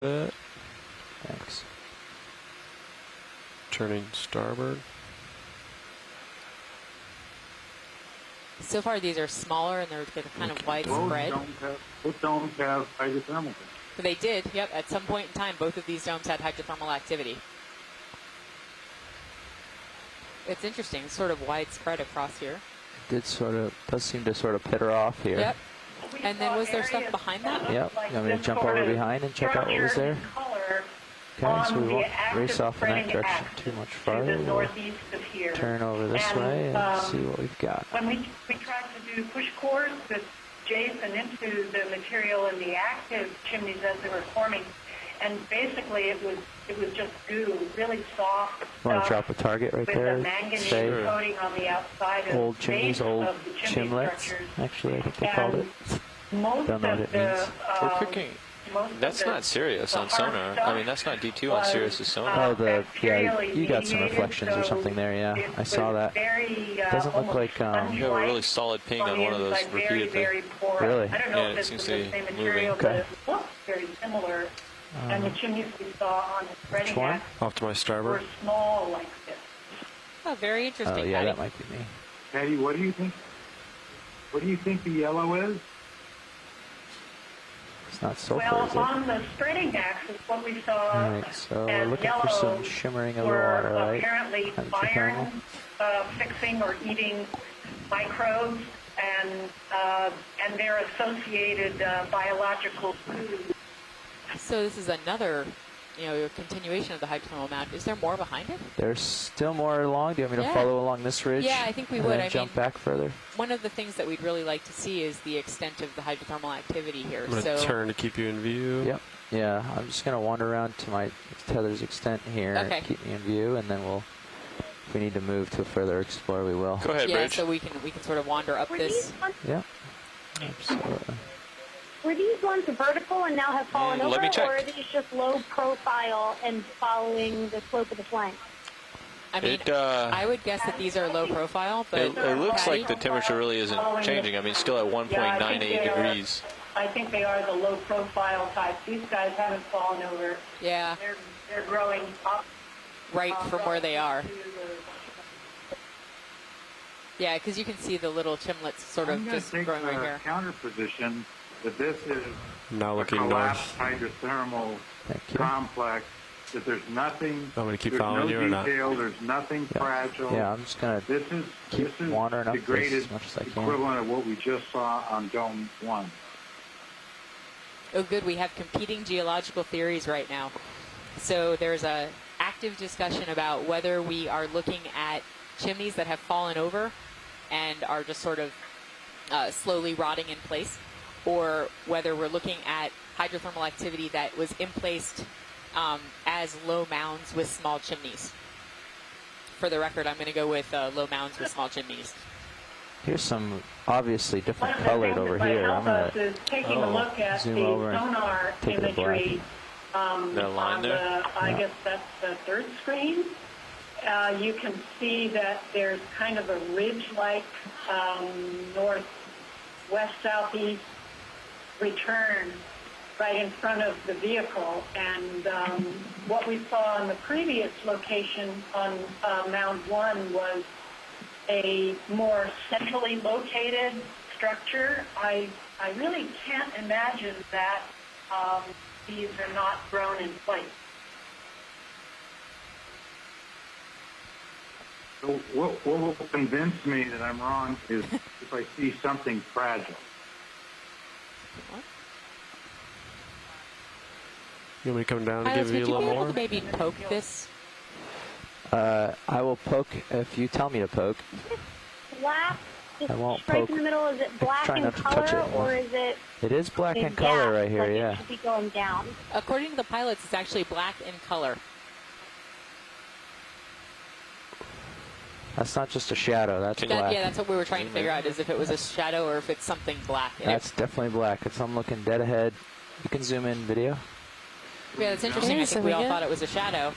bit. Thanks. Turning starboard. So far, these are smaller and they're kind of widespread. Both domes have hydrothermal. But they did, yep. At some point in time, both of these domes had hydrothermal activity. It's interesting. It's sort of widespread across here. It does seem to sort of petter off here. Yep. And then was there stuff behind that? Yep. You want me to jump over behind and check out what was there? Okay, so we won't race off in that direction too much farther. We'll turn over this way and see what we've got. When we tried to do push cores with Jason into the material in the active chimneys as they were forming, and basically it was just goo, really soft. Want to drop a target right there? With a manganese Say coating on the outside of old chimneys, old of the chimney chimlets. structures. Actually, I think they called it. Most Don't know what of it means. We're picking. That's not Sirius on sonar. I mean, that's not D2 on Sirius's sonar. Oh, yeah, you got some reflections or something there, yeah. I saw that. Doesn't look like, You have a really solid ping on one of those repeatedly. Really? Yeah, it seems to be moving. Okay. It looks very similar. And the chimneys we saw on the spreading one? axis Off to my starboard. were small like this. Oh, very interesting. Oh, yeah, Patty. that might be me. Patty, what do you think? What do you think the yellow is? It's not sulfur, Well, is it? on the spreading axis, what we saw Alright, so we're as looking for yellow some shimmering of the were water, right? apparently Hydrothermal. iron fixing or eating microbes and their associated biological foods. So this is another, continuation of the hydrothermal mount. Is there more behind it? There's still more along. Do you want me to Yeah. follow along this ridge? Yeah, I think we and would. then I jump mean, back further? One of the things that we'd really like to see is the extent of the hydrothermal activity here. I'm going to turn to keep you in view. Yep. Yeah, I'm just going to wander around to my tether's extent here. Okay. Keep me in view, and then we'll, if we need to move to further explore, we will. Go ahead, yeah, Bridge. so we can sort of wander up this. Yeah. Absolutely. Were these ones vertical and now have fallen over, let me check. or are these just low profile and following the slope of the flank? I mean, I would guess that these are low profile, but It looks Patty? like the temperature really isn't changing. I mean, still at 1.98 degrees. I think they are the low profile type. These guys haven't fallen over. Yeah, They're growing up. right from where they are. to the- Yeah, because you can see the little chimlets sort of just growing right here. Counter position that this is Now a looking collapsed north. hydrothermal Thank you. complex. That there's nothing. I'm going to keep there's following no you or not? detail. There's nothing fragile. Yeah, I'm just going to This is keep wandering up the this greatest as much as I can. equivalent of what we just saw on Dome 1. Oh, good. We have competing geological theories right now. So there's a active discussion about whether we are looking at chimneys that have fallen over and are just sort of slowly rotting in place, or whether we're looking at hydrothermal activity that was emplaced as low mounds with small chimneys. For the record, I'm going to go with low mounds with small chimneys. Here's some obviously One different of the colored things over that might here. help I'm us going is taking a look at zoom the over and sonar take the imagery That line on there? I guess that's the third screen. You can see that there's kind of a ridge-like northwest southeast return right in front of the vehicle, and what we saw on the previous location on Mound 1 was a more centrally located structure. I really can't imagine that these are not grown in place. So what will convince me that I'm wrong is if I see something fragile. You want me to come down and Pilots, give you would a you be little able more? to maybe poke this? I will poke if you tell me to poke. Black, just I won't right poke. in the middle. Is it black Try in not to touch color, it. or is it It is black in in color gas, right here, like yeah. It should be going down. According to the pilots, it's actually black in color. That's not just a shadow, that's That, black. yeah, that's what we were trying to figure out, is if it was a shadow or if it's something black in That's definitely black. I'm looking dead ahead. You can zoom in video. it. Yeah, that's interesting. I think we all thought it was a shadow.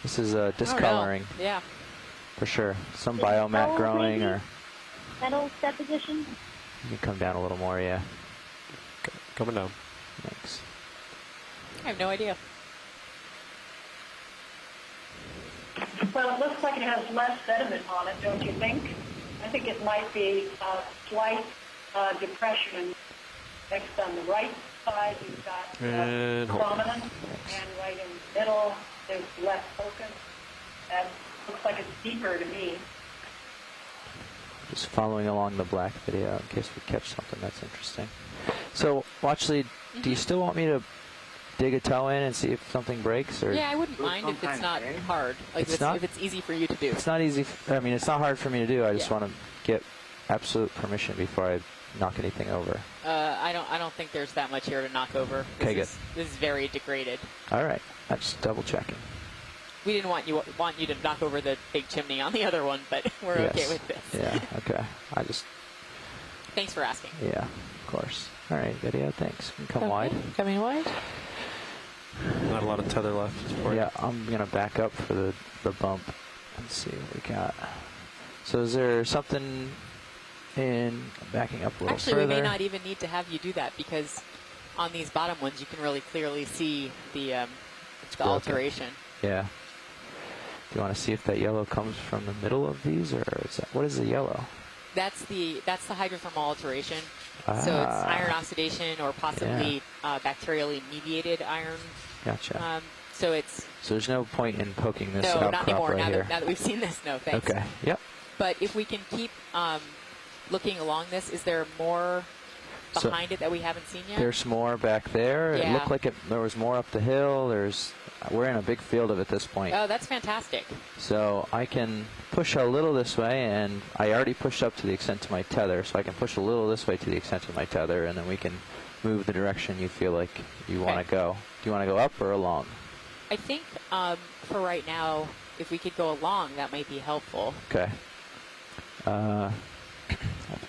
This is Oh, no. discoloring Yeah. for sure. Some Is it biomat metal, growing, maybe? or Metal deposition. you can come down a little more, yeah. Coming down. Thanks. I have no idea. Well, it looks like it has less sediment on it, don't you think? I think it might be a slight depression. Next on the right side, you've got And hold. prominent, and right in the middle, there's less focus. That looks like it's deeper to me. Just following along the black video in case we catch something that's interesting. So, Watchley, do you still want me to dig a toe in and see if something breaks? Or Yeah, I wouldn't mind if it's not hard. Like if it's easy for you to do. It's not easy. I mean, it's not hard for me to do. I just Yeah. want to get absolute permission before I knock anything over. I don't think there's that much here to knock over. Okay, good. This is very degraded. All right. I'm just double checking. We didn't want you to knock over the big chimney on the other one, but we're Yes. okay with this. Yeah. Okay. I just. Thanks for asking. Yeah. Of course. All right. Video. Thanks. You can come wide. Coming wide. Not a lot of tether left. Yeah. I'm gonna back up for the bump and see what we got. So is there something in backing up a little Actually, further? we may not even need to have you do that because on these bottom ones, you can really clearly see the alteration. Yeah. Do you want to see if that yellow comes from the middle of these, or is that, what is the yellow? That's the hydrothermal alteration. So it's iron oxidation or possibly bacterially mediated iron. Gotcha. So it's So there's no point in poking this no, not outcrop anymore. right Now here. that we've seen this, no thanks. Okay. Yep. But if we can keep looking along this, is there more So behind it that we haven't seen yet? There's more back there. Yeah. It looked like there was more up the hill. We're in a big field at this point. Oh, that's fantastic. So I can push a little this way, and I already pushed up to the extent of my tether, so I can push a little this way to the extent of my tether, and then we can move the direction you feel like you want to go. Do you want to go up or along? I think for right now, if we could go along, that might be helpful. Okay.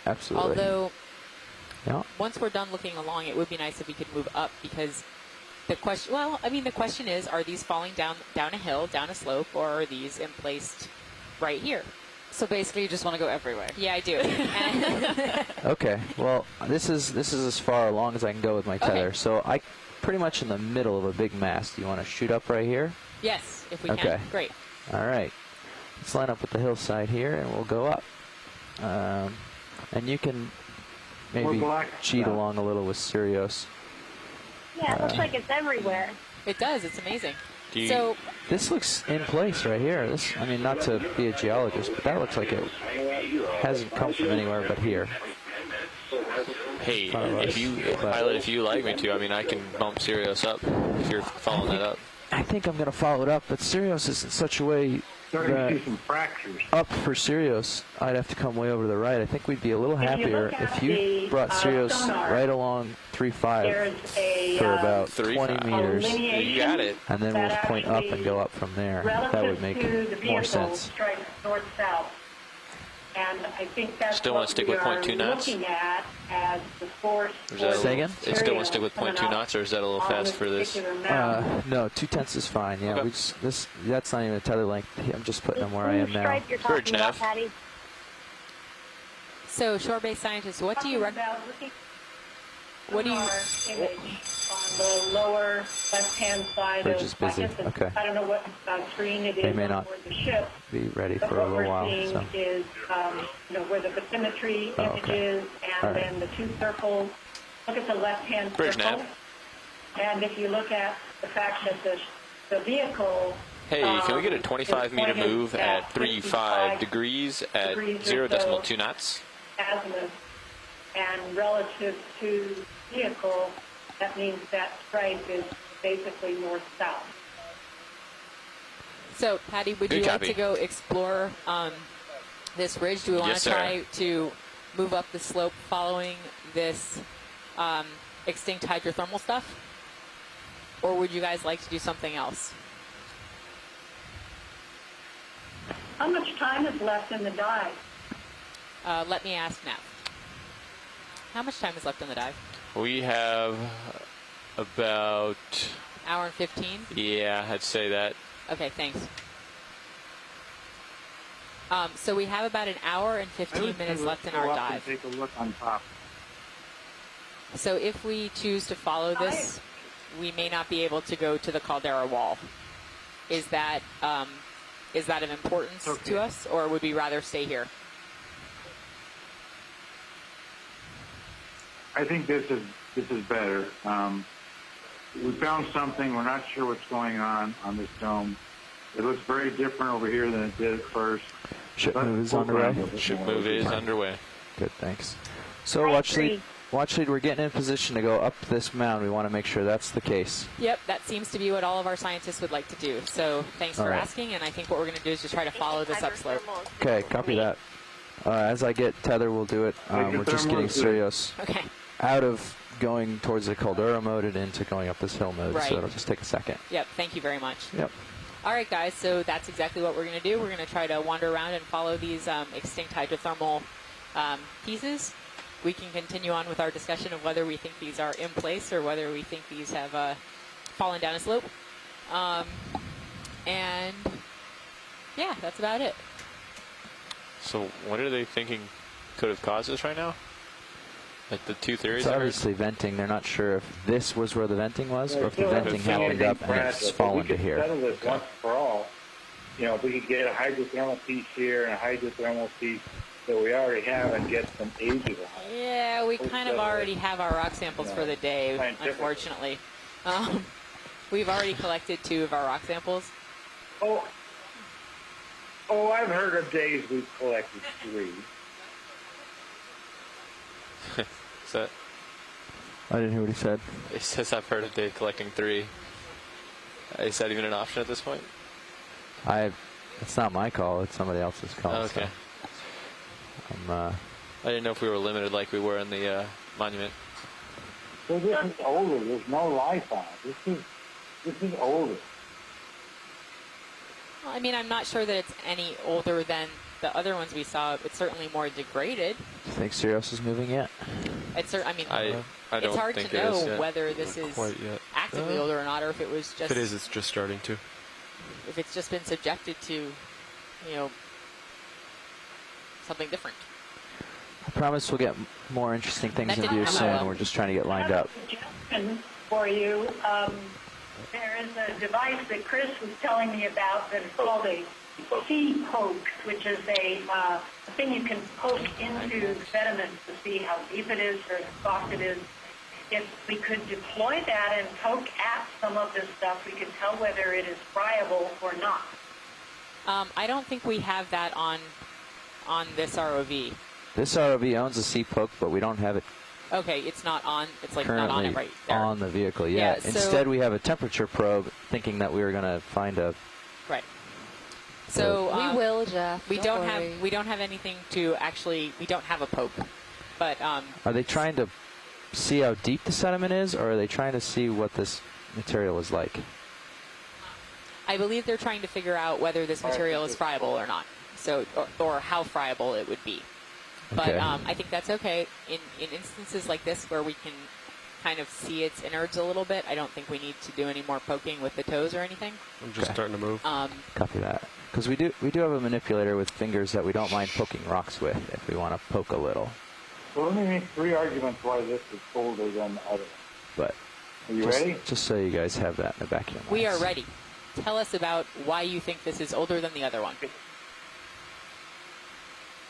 Absolutely. Although, Yeah. once we're done looking along, it would be nice if we could move up because the question is, are these falling down a hill, down a slope, or are these emplaced right here? So basically, you just want to go everywhere. Yeah, I do. Okay. Well, this is as far along as I can go with my tether. Okay. So I pretty much in the middle of a big mass. Do you want to shoot up right here? Yes, if we Okay. can. Great. All right. Let's line up with the hillside here, and we'll go up. And you can maybe cheat along a little with Sirius. Yeah, it looks like it's everywhere. It does. It's amazing. you- So This looks in place right here. I mean, not to be a geologist, but that looks like it hasn't come from anywhere but here. Hey, Front of us, pilot, if you like me to, I mean, I can bump Sirius up if you're following that up. I think I'm going to follow it up, but Sirius is in such a way Starting to that see some fractures. up for Sirius, I'd have to come way over to the right. I think we'd be a little If you happier look at if you the, brought Sirius sonar, right along 3.5 There's a for about 3.5. 20 meters, lineation You got it. and then we'll that point up and actually, go up from there. That relative would make to the vehicle, more sense. strikes north-south. And I think that's Still wanna what stick we with are 0.2 knots? looking at as the force. Or is that Say again? It still want to stick with 0.2 knots, or is that a little fast for this? No, 2/10 is fine. Yeah, Okay. that's not even a tether length. I'm just putting them where I am now. Stripe you're Courage, talking about, Nav. Patty. So, shore-based scientists, what do you recommend? What do you? Image on the lower left-hand side Bridge of, is busy. I guess it's, Okay. I don't know what screen it is They may on not board the ship. Be ready But for a what little we're while. seeing So. is, where the bathymetry Oh, image okay. is, and All right. then the two circles. Look at the left-hand Bridge circle. nav. And if you look at the fact that the vehicle. Hey, can we get a is 25-meter pointed move at 55 3.5 degrees at degrees or 0.2 knots? azimuth, and relative to vehicle, that means that stripe is basically north-south. So, Patty, would Good you copy. like to go explore this ridge? Do we want Yes, to sir. try to move up the slope following this extinct hydrothermal stuff? Or would you guys like to do something else? How much time is left in the dive? Let me ask Nav. How much time is left in the dive? We have about, Hour and 15? yeah, I'd say that. Okay, thanks. So we have about an hour and I 15 would minutes say left in let's our go up and dive. Take a look on top. So if we choose to follow this, we may not be able to go to the caldera wall. Is that of importance to us, or would we rather stay here? I think this is better. We found something. We're not sure what's going on this dome. It looks very different over here than it did at first. Ship move is underway. Ship move is underway. Good, thanks. So watch lead, we're getting in position to go up this mound. We want to make sure that's the case. Yep, that seems to be what all of our scientists would like to do. So thanks for asking, and I think what we're going to do is just try to follow this upslope. Okay, copy that. As I get tether, we'll do it. We're just getting Sirius out of going towards the caldera mode and into going up this hill mode, so it'll just take a second. Yep, thank you very much. Yep. All right, guys, so that's exactly what we're going to do. We're going to try to wander around and follow these extinct hydrothermal pieces. We can continue on with our discussion of whether we think these are in place or whether we think these have fallen down a slope. And, yeah, that's about it. So what are they thinking could have caused this right now? Like the two theories? It's obviously venting. They're not sure if this was where the venting was or if the venting happened up and it's fallen to here. Settle this once for all. You know, if we could get a hydrothermal piece here and a hydrothermal piece that we already have and get some age of it. Yeah, we kind of already have our rock samples for the day, unfortunately. We've already collected 2 of our rock samples. Oh, I've heard of days we've collected 3. Is that? I didn't hear what he said. He says I've heard of Dave collecting 3. Is that even an option at this point? It's not my call. It's somebody else's call. Okay. So I didn't know if we were limited like we were in the monument. So this is older. There's no life on it. This is older. Well, I mean, I'm not sure that it's any older than the other ones we saw. It's certainly more degraded. Do you think Sirius is moving yet? I don't it's hard think to it know is yet. whether this is actively older or not, or if it was just. If it is, it's just starting to. If it's just been subjected to, something different. I promise we'll get more interesting things in view soon. We're just trying to get lined up. Suggestion for you. There is a device that Chris was telling me about that is called a sea poke, which is a thing you can poke into sediment to see how deep it is or how soft it is. If we could deploy that and poke at some of this stuff, we could tell whether it is friable or not. I don't think we have that on this ROV. This ROV owns a sea poke, but we don't have it Okay, it's not on. It's like currently not on it right there. on the vehicle yet. Yeah, Instead, we have a temperature probe, thinking that we were going to find a. Right. So we will, Jeff. We don't have anything to actually. We don't have a poke, but Are they trying to see how deep the sediment is, or are they trying to see what this material is like? I believe they're trying to figure out whether this material is friable or not. So, or how friable it would be. But Okay. I think that's okay. In instances like this where we can kind of see its innards a little bit, I don't think we need to do any more poking with the toes or anything. I'm just starting to move. Copy that. Because we do have a manipulator with fingers that we don't mind poking rocks with if we want to poke a little. Well, let me make 3 arguments why this is colder than the other. But Are you ready? Just so you guys have that in the back of your minds. We are ready. Tell us about why you think this is older than the other one.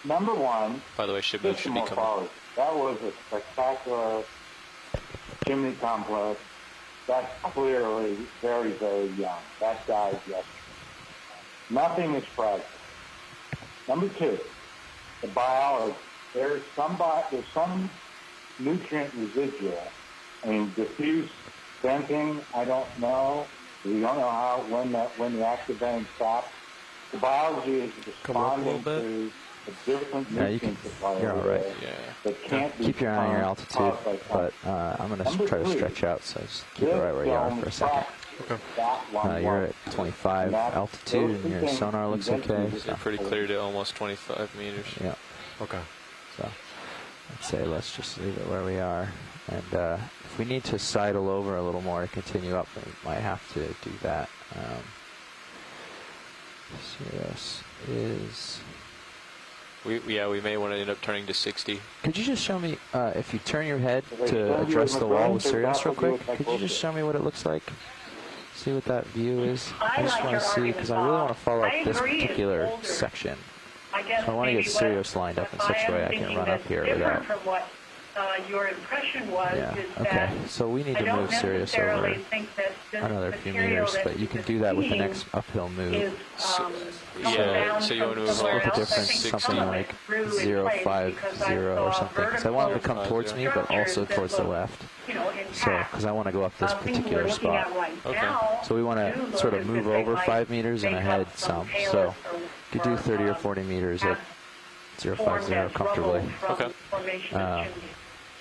Number 1, By the way, ship move should be coming. morphology. That was a spectacular chimney complex. That's clearly very, very young. That died yesterday. Nothing is fragile. Number 2, the biology. There's some nutrient residual. I mean, diffuse venting, I don't know. We don't know when the active venting stops. The biology is responding to a different nutrient supply. You're all right. That can't be Keep your eye on your altitude, caused by but I'm going to try to stretch out, so just keep it right where you are for a second. You're at 25 altitude, and your sonar looks okay. You're pretty clear to almost 25 meters. Yeah. Okay. So I'd say let's just leave it where we are. And if we need to sidle over a little more to continue up, we might have to do that. Sirius is We may want to end up turning to 60. Could you just show me, if you turn your head If I to show you address in the the wall brain, with so Sirius that real will do quick? it like Could you just show me what it looks like? See what that view is? I just like want your to see, argument, because I really want to Bob. follow up I this agree, it's particular older. section. I guess So I want to maybe get what Sirius lined up in such a way I can run up here different without... from what your impression was Yeah, is okay. that So we need I to don't move Sirius necessarily over think that this another few material meters, that but you he can was do that with the seeing next uphill move. is, Yeah, down so you from want to move somewhere over Split the else. I difference, think to something some of like it grew in place because I 050 or saw something, because I want him to come vertical towards me, but also structures that towards the look, left. you know, So, intact. because I want to go up this Things we're particular looking spot. at right Okay. now So we want do to look sort of as move if they over might 5 meters and make ahead up some. talus So or- you could do 30 or or, 40 meters at formed 050 as comfortably. rubble from Okay. formation of chimneys.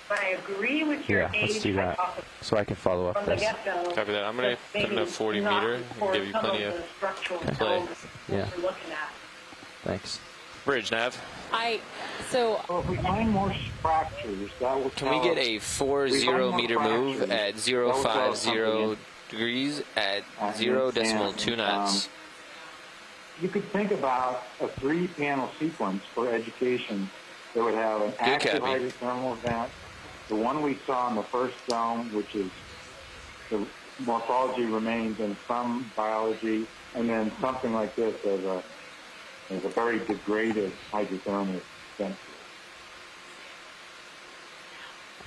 But I agree with your Yeah, let's age do that. hypothesis so I can follow up from the this. get-go. Copy that. I'm going to that put in a maybe 40 not meter and for give you some plenty of of the structural play. elements Yeah. we're looking at. Thanks. bridge, Nav. So So if we find more fractures, that will Can we get a 40 meter move at 050 degrees at 0.29? You could think about a 3-panel sequence for education that would have an active Cappy. hydrothermal event, the one we saw in the first zone, which is the morphology remains in some biology, and then something like this as a very degraded hydrothermal event.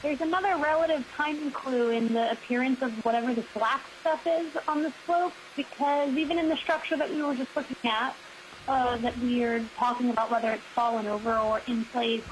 There's another relative timing clue in the appearance of whatever this black stuff is on the slope, because even in the structure that we were just looking at, that we are talking about whether it's fallen over or in place,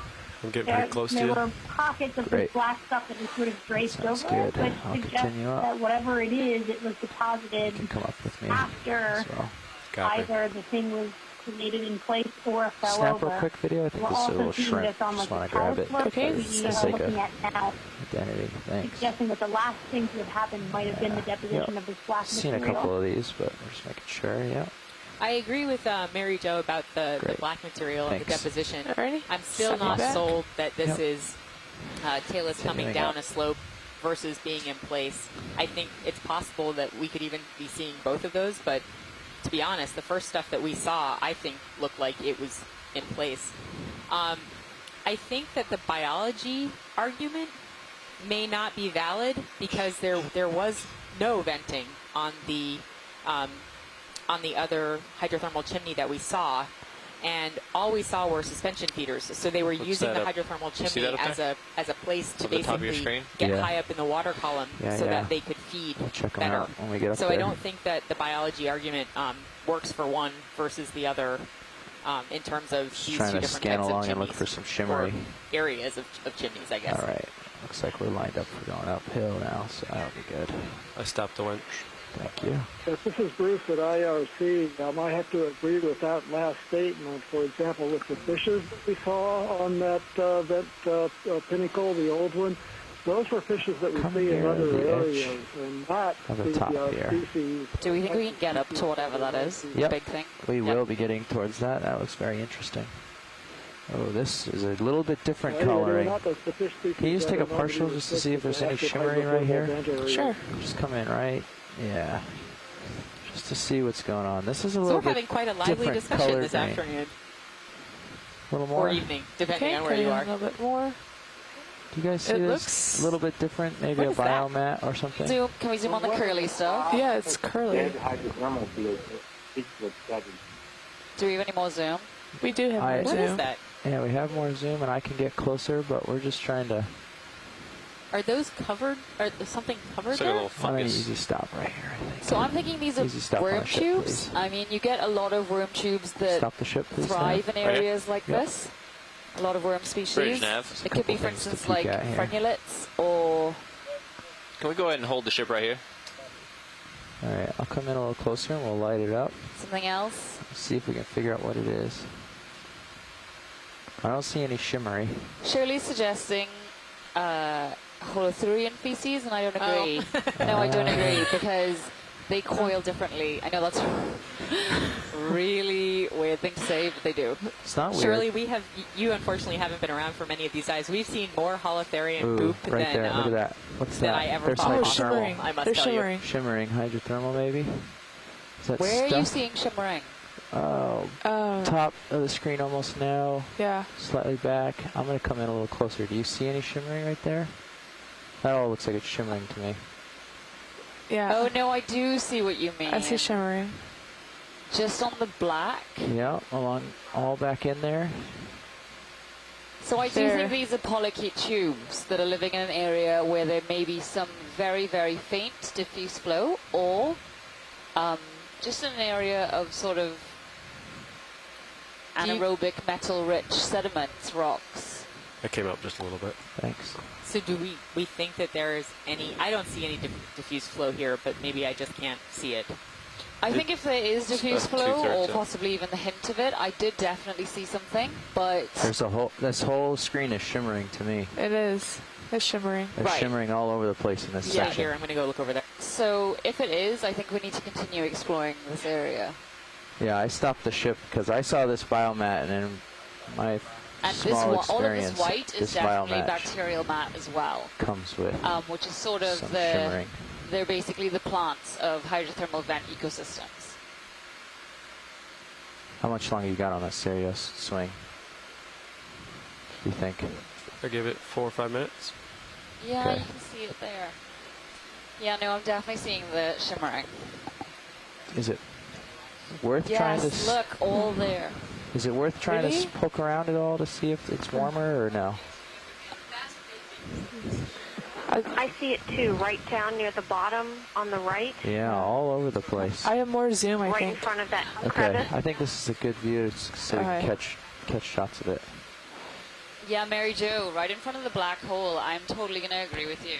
I'm getting pretty close to there you. were pockets of Great. this black stuff that was sort of draped Sounds over it, good. which I'll suggests continue up. that whatever it is, it was deposited You can come up with me after as well. Copy. either the thing was created in place or fell Snap over. real quick video. I think We're this is a also little seeing shrimp. this on Just like want the to grab it. telescope Okay, that we for the are sake looking of at now, identity. Thanks. suggesting that the last thing to have happened might have been the deposition Yep. of this black Seen a material. couple of these, but we're just making sure. Yeah. I agree with Mary Jo about the Great. black material and the Thanks. deposition. Alrighty. I'm still Stepping not back. sold that this Yep. is Taylor's coming Continuing down up. a slope versus being in place. I think it's possible that we could even be seeing both of those, but to be honest, the first stuff that we saw, I think, looked like it was in place. I think that the biology argument may not be valid because there was no venting on the other hydrothermal chimney that we saw, and all we saw were suspension feeders. So they were What's using the that up? hydrothermal See chimney that up as a place to At the top of your basically screen? get Yeah. high up in the water column Yeah, so yeah. that they could feed We'll check 'em better. out when we get up so there. I don't think that the biology argument works for one versus the other in terms of Just these trying two to different scan types along of and chimneys. look for some shimmery. Or areas of chimneys, I guess. All right. Looks like we're lined up for going uphill now, so that'll be good. I stopped the winch. Thank you. Yes, this is Bruce at IRC. I might have to agree with that last statement. For example, with the fishes that we saw on that pinnacle, the old one, those were fishes that we Come see in near other the edge areas, and not of the top here. species. Do we think we can get up to whatever that is? The Yep. big thing? We Yep. will be getting towards that. That looks very interesting. Oh, this is a little bit different They're coloring. not the fish species Can you just that take a are known to be partial just to see if there's any restricted to shimmery right here? hydrothermal vent areas. Sure. Just come in right. Yeah. Just to see what's going on. This is a So little we're bit having quite a lively different discussion color this green. afternoon A little more. or evening, depending Okay, on where you are. a little bit more. Do you guys see It this? looks- A little bit different. Maybe What a is that? biomat or something. Zoom. Can we zoom on the curly stuff? Ah, Yeah, it's curly. Dead hydrothermal fields that speaks with studies. Do we have any more zoom? We do have more What is zoom. that? Yeah, we have more zoom and I can get closer, but we're just trying to... Are those covered? Are there something covered It's like a there? little Why don't you fungus. easy stop right here, I think. So I'm thinking these are Easy stop on worm the ship, tubes. please. I mean, you get a lot of worm tubes that Stop the ship, please. thrive in Nav. Right here? areas like Yep. this. A lot of worm species. Bridge, Nav. It could be, Couple for things to instance, peek like at here. frenulets or Can we go ahead and hold the ship right here? All right, I'll come in a little closer and we'll light it up. something else. See if we can figure out what it is. I don't see any shimmery. Shirley's suggesting holothurian feces, and I don't Oh. agree. No, I don't agree because they coil differently. I know that's a really weird thing to say, but they do. It's not weird. Shirley, you unfortunately haven't been around for many of these guys. We've seen more holothurian Ooh, goop right than, there. Look at that. What's than that? I ever There's thought Oh, possible. shimmering. I must They're tell shimmering. Shimmering hydrothermal, maybe? Is that Where stuff? are you seeing shimmering? top of the screen almost now. Yeah. Slightly back. I'm going to come in a little closer. Do you see any shimmering right there? That all looks like it's shimmering to me. Yeah. Oh, no, I do see what you mean. I see shimmering. Just on the black. Yeah, along all back in there. So I do think these are polychaete tubes that are living in an area where there may be some very, very faint diffuse flow, or just an area of sort of anaerobic metal-rich sediments, rocks. That came up just a little bit. Thanks. So do we think that there is any, I don't see any diffuse flow here, but maybe I just can't see it. I think if there is diffuse flow, or possibly even the hint of it, I did definitely see something, but... This whole screen is shimmering to me. It is. It's shimmering. It's shimmering all over the place in this Yeah, section. here, I'm going to go look over there. So if it is, I think we need to continue exploring this area. Yeah, I stopped the ship because I saw this biomat, and in my small experience, all of this white is this definitely biomat bacterial mat as well. comes with Which is sort of some the... shimmering. They're basically the plants of hydrothermal vent ecosystems. How much longer you got on that serious swing? Do you think? I give it 4 or 5 minutes. Yeah, Okay. you can see it there. Yeah, no, I'm definitely seeing the shimmering. Is it worth trying to? Yes, look, all there. Is it worth trying Really? to poke around at all to see if it's warmer or no? I see it too, right down near the bottom on the right. Yeah, all over the place. I have more zoom, I right think. in front of that Okay, crevice. I think this is a good view so we Okay. can catch shots of it. Yeah, Mary Jo, right in front of the black hole. I'm totally going to agree with you.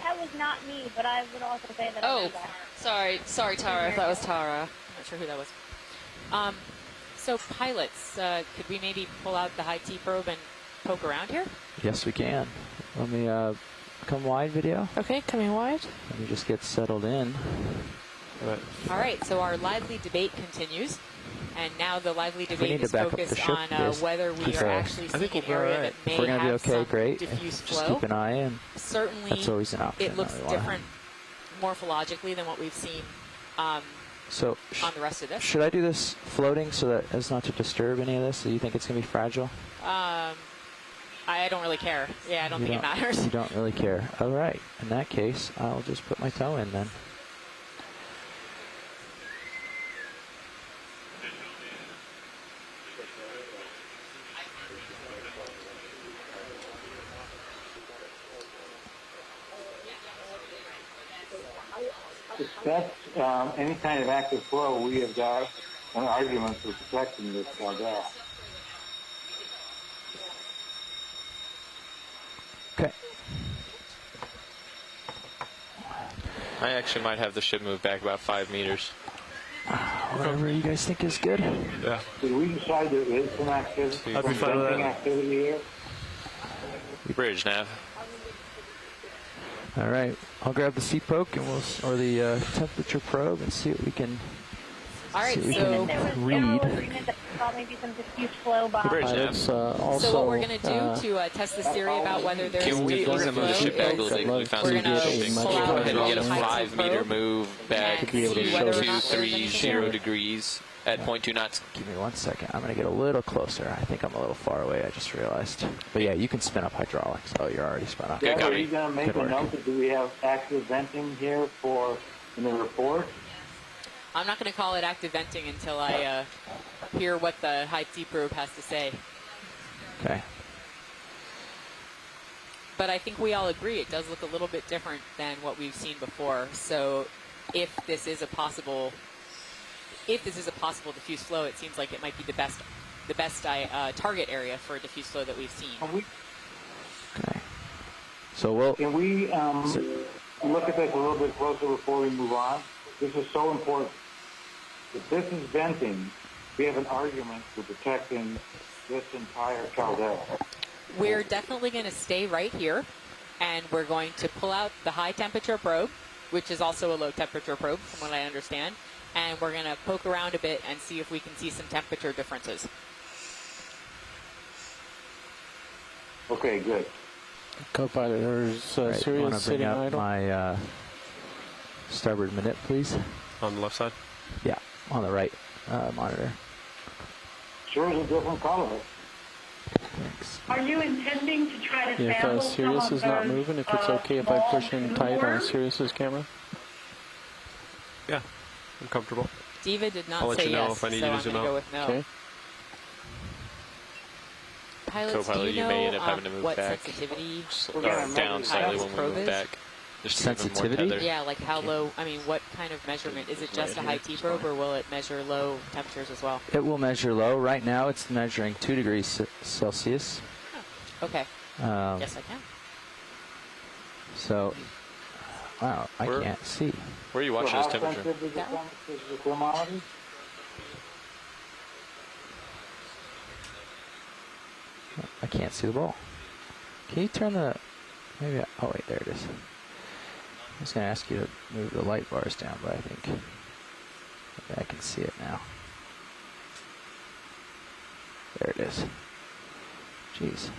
That was not me, but I would also say that. Oh, sorry, Tara, if that was Tara. I'm not sure who that was. So pilots, could we maybe pull out the high T probe and poke around here? Yes, we can. Let me come wide video. Okay, coming wide. Let me just get settled in. Right. All right, so our lively debate continues. And now the lively we debate need to is back up the focused ship, on yes. whether we Keep are our- actually I think seeing an we'll be area all right. that If we're may gonna be have okay, some great. diffuse Just flow. keep an eye in. Certainly, That's always an option. it looks that we wanna- different morphologically than what we've seen So, on the rest of this. should I do this floating so that as not to disturb any of this? Do you think it's gonna be fragile? I don't really care. Yeah, I don't think it matters. You don't really care. All right. In that case, I'll just put my toe in then. That's any kind of active flow, we have got an argument for protecting this gas. Okay. I actually might have the ship move back about 5 meters. Whatever you guys think is good. Yeah. Did we decide there is some activity, I'd be some fine with venting that. activity here? Bridge, Nav. All right. I'll grab the sea poke and or the temperature probe and see what we can. All right, see what we so There was can general read. agreement that we thought maybe some diffuse flow behind. Bridge, Nav. so what we're going to do to test this theory about whether there's Can we, we're diffuse going to move the flow ship back a is little bit because we found we're some gonna shipping. pull Go out ahead and get a the high 5 meter probe move back and be able to see show whether or this. not there's anything 230 there. degrees at 0.2 knots. Give me 1 second. I'm going to get a little closer. I think I'm a little far away. I just realized. But yeah, you can spin up hydraulics. Oh, you're already spun up. Yeah, Deb, are copy. you going to make Good a work. note that do we have active venting here in the report? I'm not going to call it active venting until I hear what the high T probe has to say. Okay. But I think we all agree it does look a little bit different than what we've seen before. So if this is a possible diffuse flow, it seems like it might be the best target area for a diffuse flow that we've seen. Okay. So we'll. Can we look at this a little bit closer before we move on? This is so important. If this is venting, we have an argument for protecting this entire caldera. We're definitely going to stay right here, and we're going to pull out the high temperature probe, which is also a low temperature probe from what I understand, and we're going to poke around a bit and see if we can see some temperature differences. Okay, good. Co-pilot, there's Right, I Sirius want to bring sitting up idle. my starboard minute, please. On the left side? Yeah, on the right monitor. Sure is a different color. Thanks. Are you intending to try to If sample some Sirius of is not those, moving, if it's okay if I push in small tight on worms? Sirius's camera? Yeah, I'm comfortable. Diva did not I'll let say you know yes, if I need so you to I'm zoom going to out. go with no. Okay. Pilots, Co-pilot, do you know may end up having to move what back. sensitivity Or down slightly when we probe move is? back. Just to give them more Sensitivity? tether. Yeah, like how low, I mean, what kind of measurement? Is it just a high T probe or will it measure low temperatures as well? It will measure low. Right now it's measuring 2 degrees Celsius. Okay. Yes, I can. So, wow, I Where- can't see. Where are you watching So this how temperature? sensitive That one? is the thermometer? I can't see the ball. Can you turn the... Maybe... Oh, wait, there it is. I was going to ask you to move the light bars down, but I think maybe I can see it now. There it is. Jeez.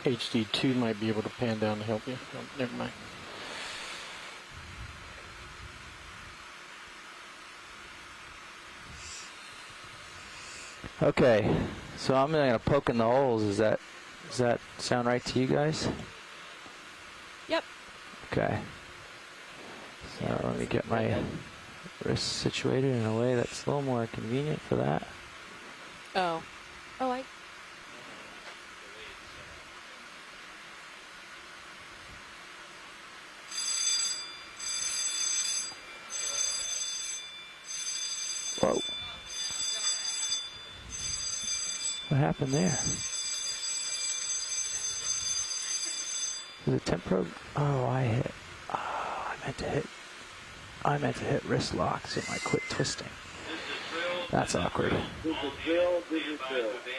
HD2 might be able to pan down to help you. Oh, never mind. Okay, so I'm going to poke in the holes. Does that sound right to you guys? Yep. Okay. So let me get my wrist situated in a way that's a little more convenient for that. Oh. Oh, I... Whoa. What happened there? The temp probe? Oh, I hit. Oh, I meant to hit wrist locks and I quit twisting. That's awkward. This is drill.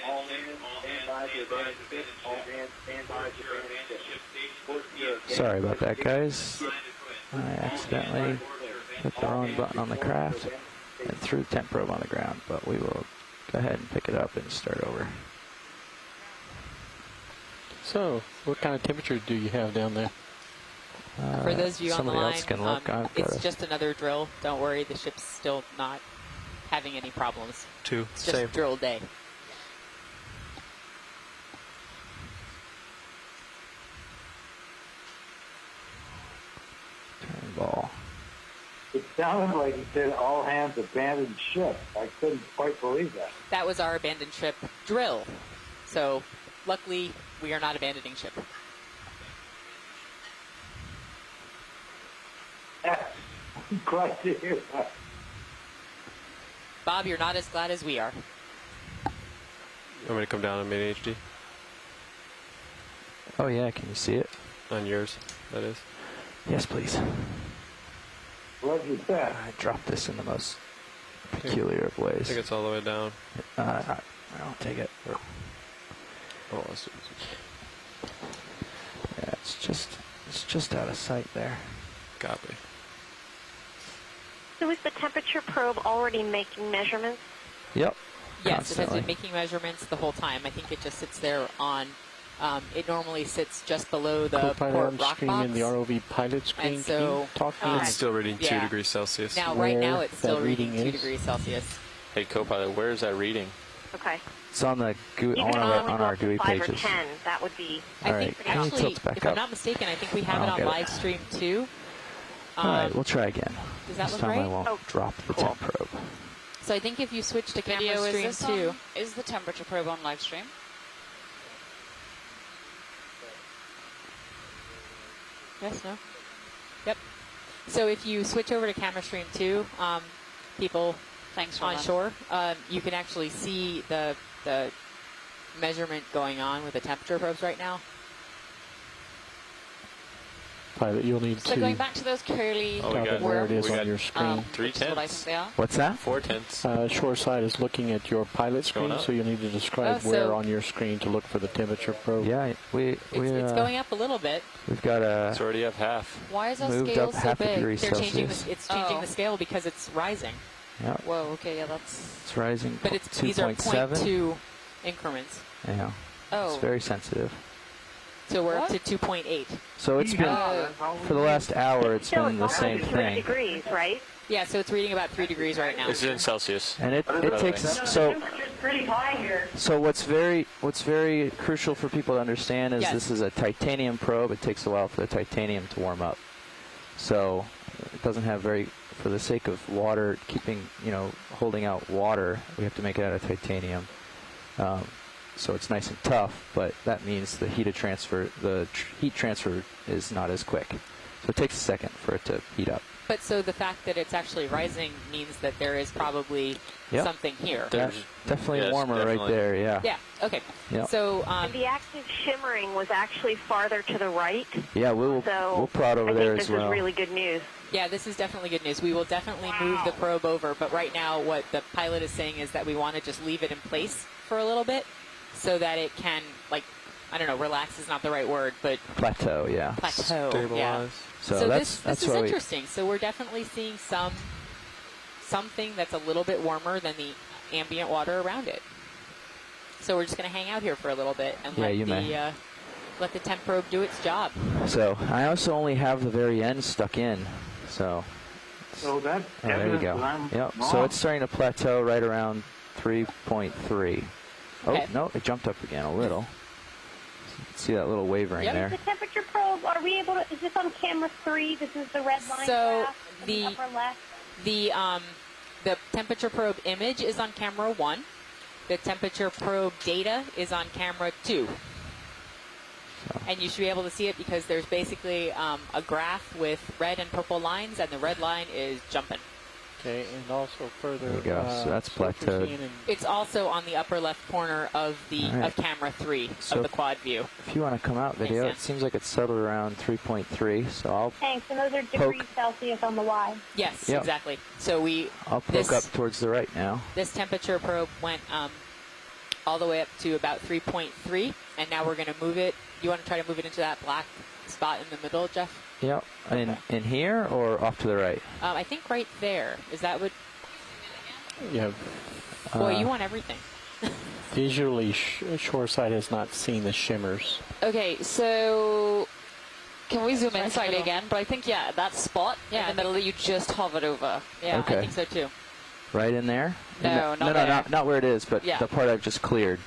All hands, stand by to advance ship. All hands, stand by to advance ship. Sorry about that, guys. I accidentally hit the wrong button on the craft and threw the temp probe on the ground, but we will go ahead and pick it up and start over. So, what kind of temperature do you have down there? For those of you on the somebody line, else can look. I've got it's just another drill. Don't worry, the ship's still not having any problems. It's just Save. drill day. turn ball. It sounded like he said all hands abandoned ship. I couldn't quite believe that. That was our abandoned ship drill. So, luckily, we are not abandoning ship. I'm glad to hear that. Bob, you're not as glad as we are. I'm going to come down on main HD. Oh yeah, can you see it? On yours, that is. Yes, please. What'd you say? I dropped this in the most peculiar of I ways. think it's all the way down. I don't take it. Oh, I see. Yeah, it's just out of sight there. Copy. So is the temperature probe already making measurements? Yep. Yes, it has Constantly. been making measurements the whole time. I think it just sits there on. It normally sits just below the Co-pilot port on rock screen box. in the ROV pilot screen. And Can you so, talk to me? It's still reading 2 yeah. degrees Celsius. Now, right now, where it's still that reading reading 2 is? degrees Celsius. Hey, co-pilot, where is that reading? Okay. It's on the Even on if our, it only on go our up to GUI 5 pages. or 10, that would be... I All right, think can you actually, tilt back if up? I'm not mistaken, I think we have I'll it on get it. live stream too. All right, we'll try again. Does that This look time I right? won't Oh, drop the cool. temp probe. So I think if you switch to camera Video, stream is this too. is the temperature probe on live stream? Yes, no? Yep. So if you switch over to camera stream 2, people Thanks, on Roland. shore, you can actually see the measurement going on with the temperature probes right now. Pilot, you'll need So to going back to those curly Oh, we got- where it is we on got, your screen. Three which is what I tenths. think they are. What's that? 4 tenths. Shore side is looking at your pilot going screen, up. so you need to describe Oh, so- where on your screen to look for the temperature probe. Yeah, It's going up a little bit. we've got It's a already up half. Why is our moved scale up so half a big? degree They're changing Celsius. it's changing Oh. the scale because it's rising. Yeah, Whoa, okay, yeah, that's... it's rising. But these are 2.7. 0.2 increments. Yeah, Oh, it's very sensitive. So we're up to 2.8. So it's been, for the last hour, it's been the same 3 thing. degrees, right? Yeah, so it's reading about 3 degrees right now. It's in Celsius. And it takes, Temperature's pretty high here. so what's very crucial for people to understand is Yes. this is a titanium probe. It takes a while for the titanium to warm up. So it doesn't have for the sake of water, holding out water, we have to make it out of titanium. So it's nice and tough, but that means the heat transfer is not as quick. So it takes a second for it to heat up. But so the fact that it's actually rising means that there is probably Yep. something here. Definitely Yes, warmer definitely. right there, yeah. Yeah, okay. Yep. So, The active shimmering was actually farther to the right. Yeah, we'll plot over there as well. I think this is really good news. yeah, this is definitely good news. We will definitely move the probe over, but right now what the pilot is saying is that we want to just leave it in place for a little bit so that it can, relax is not the right word, but Plateau, yeah. plateau. Yeah. Stabilize. So this that's is why interesting. So we're definitely seeing something that's a little bit warmer than the ambient water around it. So we're just going to hang out here for a little bit and let the temp probe do its job. So I also only have the very end stuck in. So that's there you evidence go. that I'm Yep. wrong. So it's starting to plateau right around 3.3. Okay. Oh no, it jumped up again a little. See that little wavering Yep. there. The temperature probe, are we able to, is this on camera 3? This is the red line So graph in the upper left? The temperature probe image is on camera 1. The temperature probe data is on camera 2. And you should be able to see it because there's basically a graph with red and purple lines, and the red line is jumping. Okay, and also further. There you go. So that's what you're plateaued. seeing in- It's also on the upper left corner of All right. of camera 3 So of the quad view. If you want to come out video, Thanks, it seems like it's settled around 3.3. So I'll Thanks, and those are degrees Celsius on the Y. Yes, Yep. exactly. So I'll poke up towards the right now. This temperature probe went all the way up to about 3.3, and now we're going to move it. You want to try to move it into that black spot in the middle, Jeff? Yep. In here or off to the right? I think right there. Is that what? Yeah, Boy, you want everything. visually, Shoreside has not seen the shimmers. Okay, so can we zoom in slightly again? But I think, that spot in the middle that you just hovered over. Yeah, Okay. I think so too. Right in there? No, not there. not where it is, but Yeah. the part I've just cleared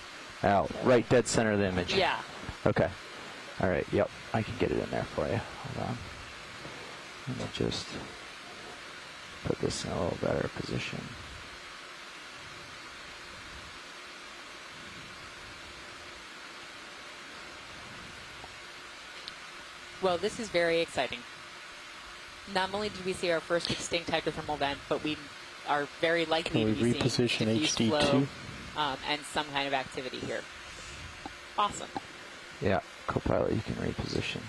out. Right dead center of the image. Yeah. Okay. All right. Yep. I can get it in there for you. Hold on. Let me just put this in a little better position. Well, this is very exciting. Not only did we see our first extinct hydrothermal vent, but we are very likely Can to we be seeing reposition diffuse HD2? flow and some kind of activity here. Awesome. Yeah. Copilot, you can reposition.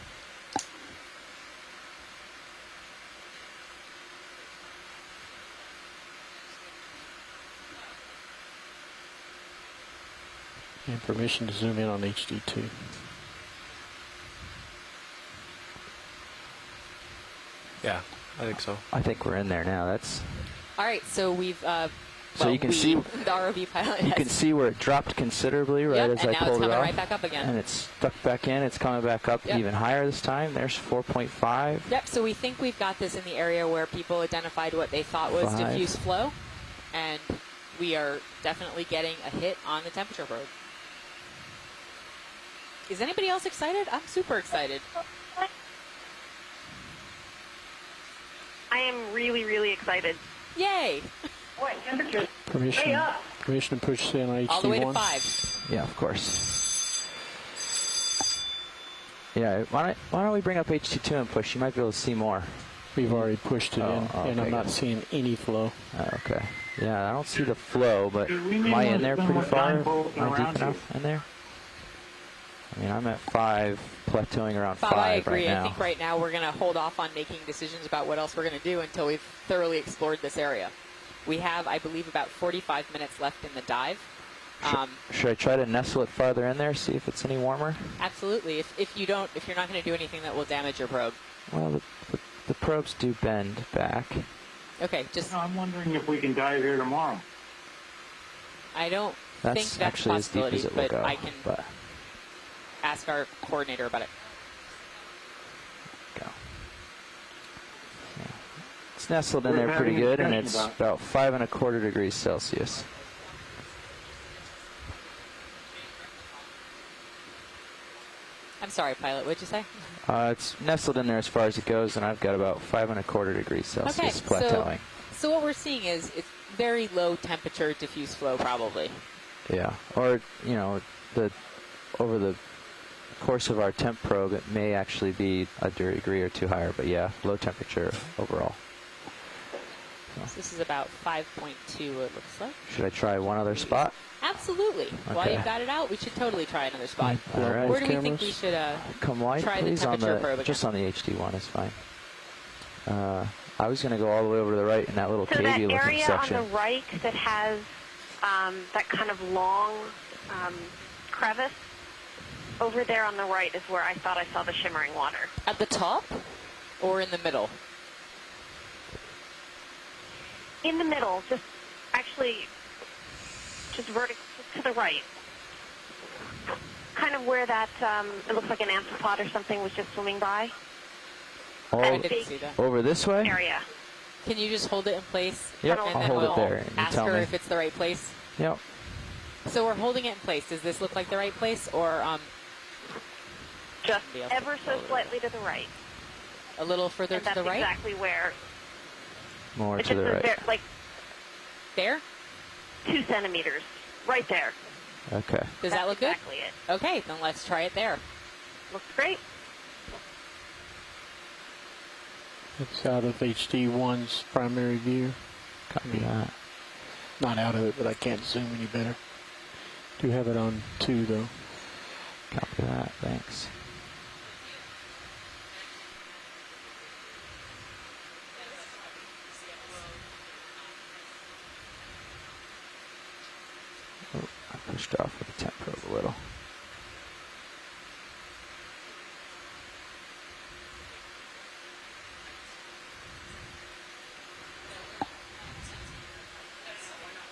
And permission to zoom in on HD2. Yeah, I think so. I think we're in there now. That's. All right, so we've. So you can see the ROV pilot. You can see where it dropped considerably right Yep, as and I now it's pulled it coming off. right back up again. And it's stuck back in. It's coming back up Yep. even higher this time. There's 4.5. Yep, so we think we've got this in the area where people identified what they thought was 5. diffuse flow, and we are definitely getting a hit on the temperature probe. Is anybody else excited? I'm super excited. I am really, really excited. Yay! Boy, temperature's way Permission up. to push in on HD1. All the way to 5. Yeah, of course. Yeah, why don't we bring up HT2 and push? You might be able to see more. We've already pushed it in, and okay, I'm not good. seeing any flow. Okay. Yeah, I don't see the flow, but Do we need am I to in there spend pretty what far? time bolts Am I around deep enough in there? I mean, I'm at 5, plateauing around 5 Bob, I agree. right now. I think right now we're going to hold off on making decisions about what else we're going to do until we've thoroughly explored this area. We have, I believe, about 45 minutes left in the dive. Should I try to nestle it farther in there, see if it's any warmer? Absolutely. If you're not going to do anything that will damage your probe. Well, the probes do bend back. Okay, just I'm wondering if we can dive here tomorrow. I don't That's think that's a actually as deep possibility, as it will but go. I can. But ask our coordinator about it. Go. Yeah. It's nestled in there pretty good, and it's about 5 1/4 degrees Celsius. I'm sorry, pilot. What'd you say? It's nestled in there as far as it goes, and I've got about 5 1/4 degrees Celsius plateauing. So what we're seeing is it's very low temperature diffuse flow, probably. Yeah, or over the course of our temp probe, it may actually be a degree or two higher, but yeah, low temperature overall. So this is about 5.2, it looks like. Should I try one other spot? Absolutely. Okay. While you've got it out, we should totally try another spot. All right. Where do we think we should come wide, try please, the temperature probe again? just on the HD one is fine. I was going to go all the way over to the right in that little cavey looking section. So that area on the right that has that kind of long crevice, over there on the right is where I thought I saw the shimmering water. At the top or in the middle? In the middle, just vertical to the right. Kind of where that, it looks like an amphipod or something was just swimming by. I didn't see that. Over this way? Area. Can you just hold it in place? Yep, and I'll then hold we'll it there. And ask tell her me. if it's the right place? Yep. So we're holding it in place. Does this look like the right place, or just ever so slightly to the right? A little further and to the right? That's exactly where. More it's to the right. There, like there? 2 centimeters, right there. Okay. Does that look exactly good? It. Okay, then let's try it there. Looks great. It's out of HD1's primary view. Copy that. Not out of it, but I can't zoom any better. Do have it on 2, though. Copy that. Thanks. Oh, I pushed off with the temp probe a little.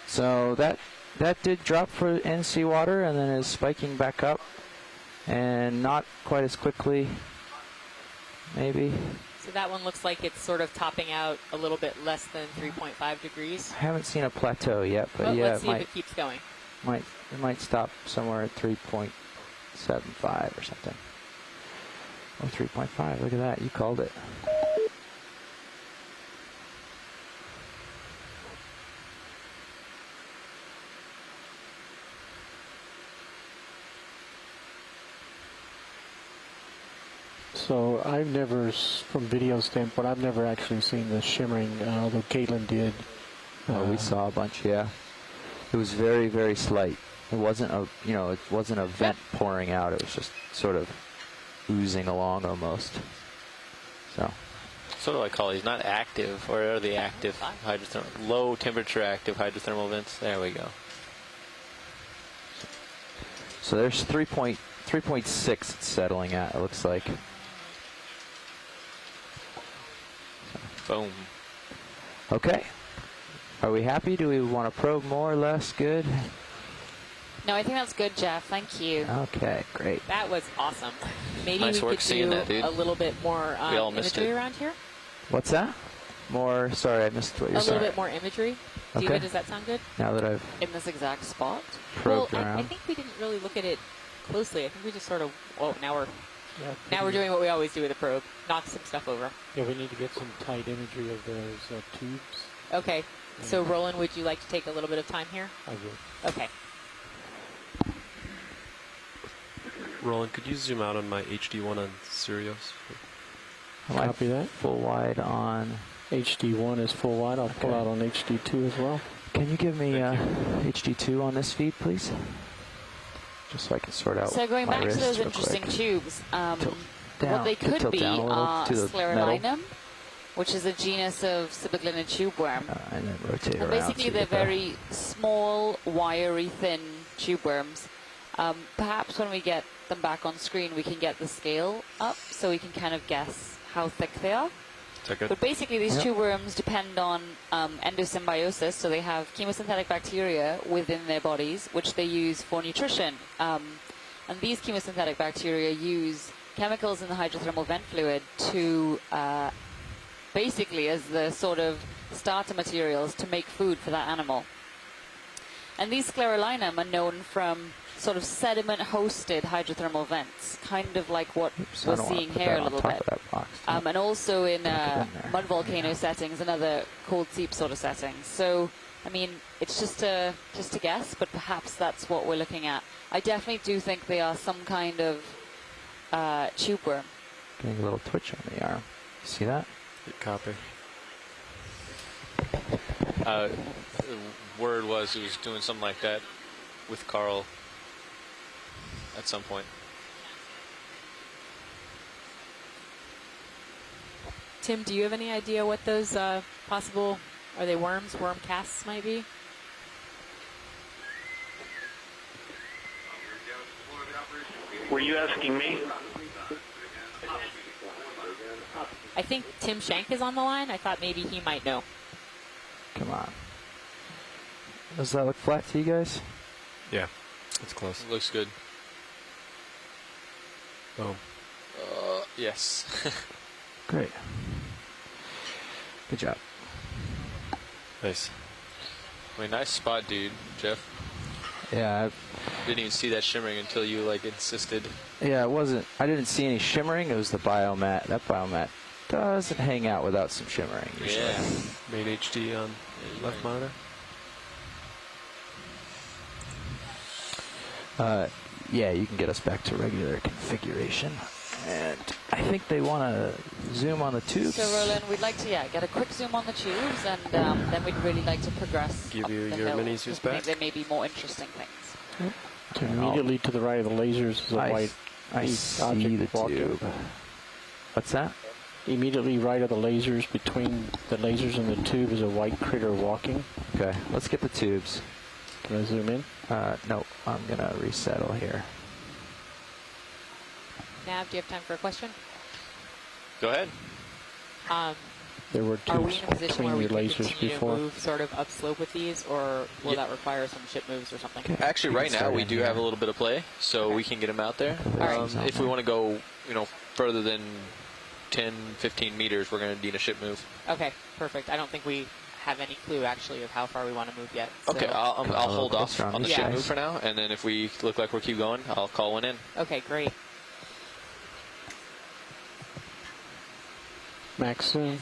So that did drop for NC water and then is spiking back up, and not quite as quickly, maybe. So that one looks like it's sort of topping out a little bit less than 3.5 degrees. I haven't seen a plateau yet, but Well, yeah, let's see if it keeps going. It might stop somewhere at 3.75 or something. Oh, 3.5. Look at that. You called it. So I've never, from video standpoint, I've never actually seen the shimmering, although Caitlin did. We saw a bunch, yeah. It was very, very slight. It wasn't a vent pouring out. It was just sort of oozing along almost. So. So do I call these? Not active, or are they active hydrothermal? Low temperature active hydrothermal vents. There we go. So there's 3.6 it's settling at, it looks like. Boom. Okay. Are we happy? Do we want to probe more or less? Good? No, I think that's good, Jeff. Thank you. Okay, great. That was awesome. Maybe Nice we work could seeing do that, dude. a little bit more We all missed imagery it. around here. What's that? More, sorry, I missed what you're saying. A little bit more imagery. Okay. Diva, does that sound good? Now that I've In this exact spot? probed Well, I around. think we didn't really look at it closely. I think we just sort of, now we're doing what we always do with a probe. Knock some stuff over. Yeah, we need to get some tight imagery of those tubes. Okay. So, Roland, would you like to take a little bit of time here? I would. Okay. Roland, could you zoom out on my HD1 on Sirius? Copy that. Full wide on. HD1 is full wide. I'll pull Okay. out on HD2 as well. Can you give me HD2 on this feed, please? Just so I can sort out So going my back to wrists those real interesting quick. tubes, Down. what they could Tilt be down a little are to the Sclerolinum, which is a genus of Sibiglina tube worm. And then rotate And around. basically, so you they're get the- very small, wiry, thin tube worms. Perhaps when we get them back on screen, we can get the scale up so we can kind of guess how thick they are. Is that good? But basically, these Yep. tube worms depend on endosymbiosis, so they have chemosynthetic bacteria within their bodies, which they use for nutrition. And these chemosynthetic bacteria use chemicals in the hydrothermal vent fluid to basically as the sort of starter materials to make food for that animal. And these sclerolinum are known from sort of sediment-hosted hydrothermal vents, kind of like what we're seeing here a little bit. And also in mud volcano settings and other cold seep sort of settings. So, I mean, it's just a guess, but perhaps that's what we're looking at. I definitely do think they are some kind of tube worm. Getting a little twitch on the arm. See that? Copy. The word was it was doing something like that with Carl at some point. Tim, do you have any idea what those possible, are they worms, worm casts might be? Were you asking me? I think Tim Shank is on the line. I thought maybe he might know. Come on. Does that look flat to you guys? Yeah, it's close. It looks good. Boom. Yes. Great. Good job. Nice. I mean, nice spot, dude, Jeff. Yeah. Didn't even see that shimmering until you like insisted. Yeah, it wasn't. I didn't see any shimmering. It was the biomat. That biomat doesn't hang out without some shimmering usually. Yeah. Main HD on left monitor. Yeah, you can get us back to regular configuration. And I think they want to zoom on the tubes. So, Roland, we'd like to get a quick zoom on the tubes, and then we'd really like to progress Give up you the your hill. minis I back. think there may be more interesting things. Immediately to the right of the lasers is a white I see object the walking. tube. What's that? Immediately right of the lasers, between the lasers and the tube, is a white critter walking. Okay, let's get the tubes. Can I zoom in? No, I'm going to resettle here. Nav, do you have time for a question? Go ahead. There were Are we tubes in a position where between we your can lasers continue before. to move sort of upslope with these, or will Yeah. that require some ship moves or something? Okay. Actually, right now start we in do here. have a little bit of play, so we can get them out there. Alright. If we want to go, further than 10, 15 meters, we're going to need a ship move. Okay, perfect. I don't think we have any clue actually of how far we want to move yet. Okay, so- I'll hold off closer on on the these ship guys. move for now, and then if we look like we'll keep going, I'll call one in. Okay, great. Max zoom.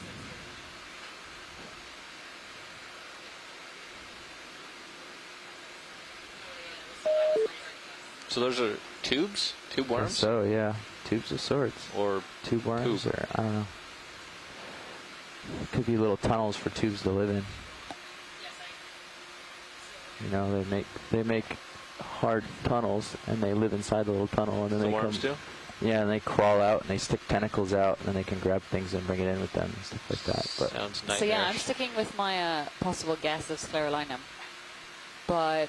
So those are tubes? Tube worms? So, yeah. Tubes of sorts. Or Tube worms, poop. or I don't know. Could be little tunnels for tubes to live in. They make hard tunnels, and they live inside the little tunnel, and then the they worms come. do? Yeah, and they crawl out, and they stick tentacles out, and then they can grab things and bring it in with them and stuff like that. But Sounds So yeah, I'm nightmarish. sticking with my possible guess of sclerolinum. But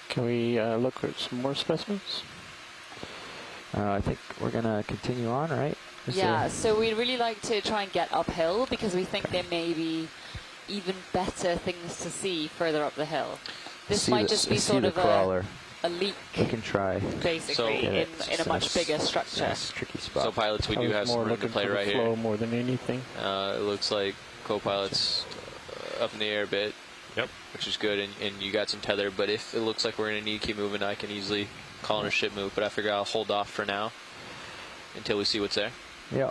Can we look at some more specimens? I think we're gonna continue on, right? so we'd really like to try and get uphill because we think there may be even better things to see further up the hill. This might just be sort of crawler. a leak, We can try. basically, in a much bigger structure. That's a tricky spot. So pilots, we I do was have more some room to looking play for the right flow here. more than anything. It looks like co-pilot's up in the air a bit. Yep. Which is good, and you got some tether, but if it looks like we're going to need to keep moving, I can easily call in a ship move, but I figure I'll hold off for now until we see what's there. Yeah,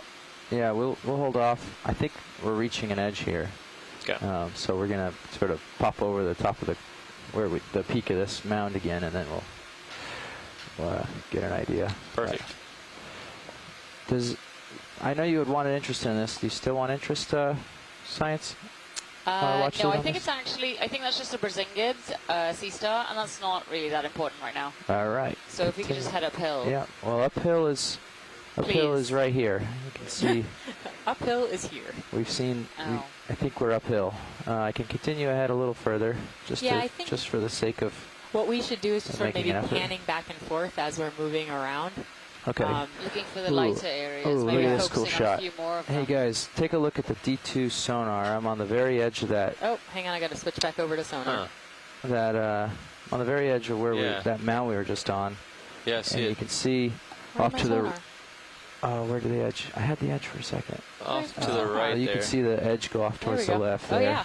we'll hold off. I think we're reaching an edge here. Okay. So we're gonna sort of pop over the top of the peak of this mound again, and then we'll get an idea. Perfect. I know you would want an interest in this. Do you still want interest, science? No, watch I it on think this? I think that's just a Brazingid sea star, and that's not really that important right now. All right. So if you could just head uphill. Yeah. Well, uphill is right here. You can see. Uphill is here. We've seen. Ow. I think we're uphill. I can continue ahead a little further, I think just for the sake of. what we should do is just sort of Making maybe an effort. panning back and forth as we're moving around. Okay. Looking for the Ooh. lighter areas, Ooh, maybe look at this focusing cool on shot. a few more of Hey them. guys, take a look at the D2 sonar. I'm on the very edge of that. Oh, hang on, I got to switch back over to sonar. that on the very edge of where that mound we were just on. Yeah, see and it. you can see Where off am I to the. sonar? Where did the edge? I had the edge for a second. Off to the right You there. can see the edge go off There we towards the go. left Oh, there. yeah.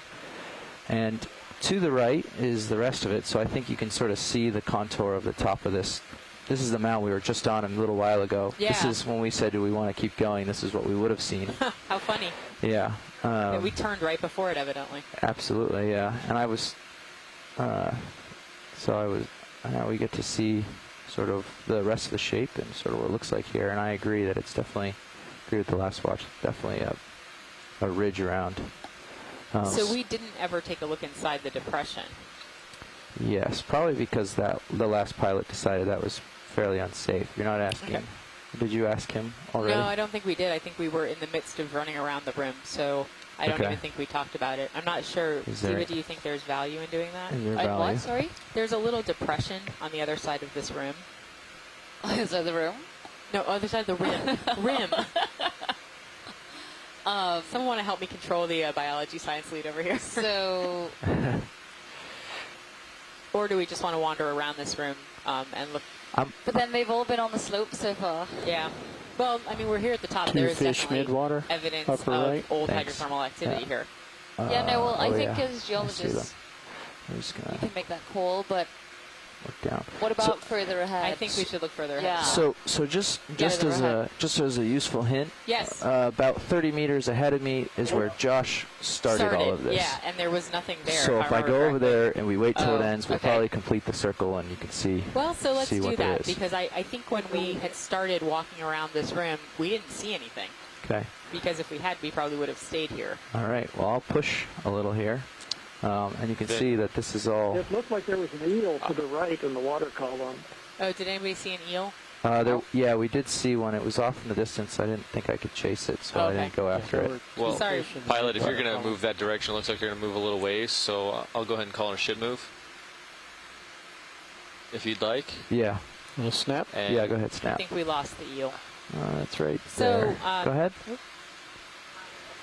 And to the right is the rest of it, so I think you can sort of see the contour of the top of this. This is the mound we were just on a little while ago. Yeah. This is when we said, do we want to keep going? This is what we would have seen. How funny. Yeah. Yeah, we turned right before it, evidently. Absolutely, yeah. And I was, now we get to see sort of the rest of the shape and sort of what it looks like here. And I agree that it's definitely, agree with the last watch, definitely a ridge around. So we didn't ever take a look inside the depression. Yes, probably because the last pilot decided that was fairly unsafe. You're not asking. Okay. Did you ask him already? No, I don't think we did. I think we were in the midst of running around the rim, so I don't Okay. even think we talked about it. I'm not sure. Is there- Ziva, do you think there's value in doing that? Is there And value? what? Sorry. There's a little depression on the other side of this rim. Is that the room? No, other side of the rim. Rim. Someone want to help me control the biology science lead over here? So Or do we just want to wander around this room and look? but then they've all been on the slope so far. Yeah. Well, I mean, we're here at the top. Two There is fish definitely mid-water, evidence upper of right. old Thanks. hydrothermal activity Yeah. here. Yeah, no, well, I think yeah. as I see geologists, them. I'm just going you to can make that call, but look down. what about further ahead? I think we should look further Yeah. ahead. So just they're as a useful hint, Yes. about 30 meters ahead of me is where Josh started all of this. Yeah, and there was nothing there. So if I remember go over correctly. there and we wait till Oh, it ends, we'll okay. probably complete the circle and you can see. Well, so let's see do what that it is. because I think when we had started walking around this rim, we didn't see anything. Okay. Because if we had, we probably would have stayed here. All right. Well, I'll push a little here, and you can see that this is all. It looked like there was an eel to the right in the water column. Oh, did anybody see an eel? Yeah, we did see one. It was off in the distance. I didn't think I could chase it, so I Okay. didn't go after it. Well, Sorry. pilot, if you're going to move that direction, it looks like you're going to move a little ways, so I'll go ahead and call it a ship move. If you'd like. Yeah. A snap. And Yeah. Go ahead, I snap. think we lost the eel. That's right So, there. Go ahead.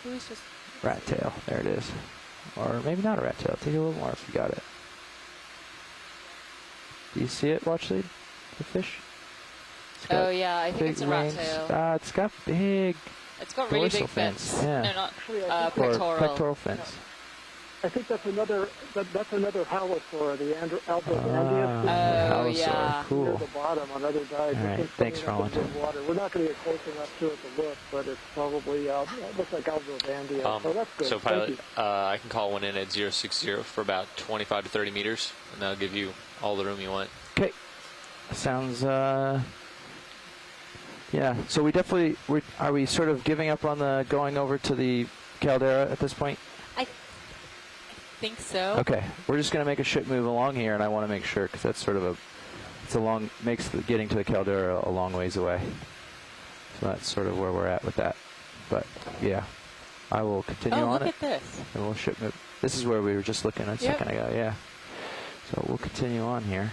Who's just? Rat tail. There it is. Or maybe not a rat tail. Take a little more if you got it. Do you see it, watch lead? The fish? It's got Oh yeah, I think big it's a rat wings. tail. It's got big It's got really dorsal big fins. fins, yeah. No, not Actually, I think pectoral. pectoral fins. I think that's another halosaur, the Alba Oh, Halosaur. yeah. near Cool. the bottom on other dives. All right, It's thanks, swimming up in Roland. the water. We're not going to get close enough to it to look, but it's probably it looks like Alba. So that's good. So, Thank pilot, you. I can call one in at 060 for about 25 to 30 meters, and that'll give you all the room you want. Okay. Sounds, yeah. So we definitely, are we sort of giving up on the going over to the caldera at this point? I think so. Okay. We're just going to make a ship move along here, and I want to make sure, because that's sort of makes getting to the caldera a long ways away. So that's sort of where we're at with that. But, yeah. I will continue Oh, on look it. at this. And we'll ship move. This is where we were just looking a second ago, yeah. So we'll continue on here.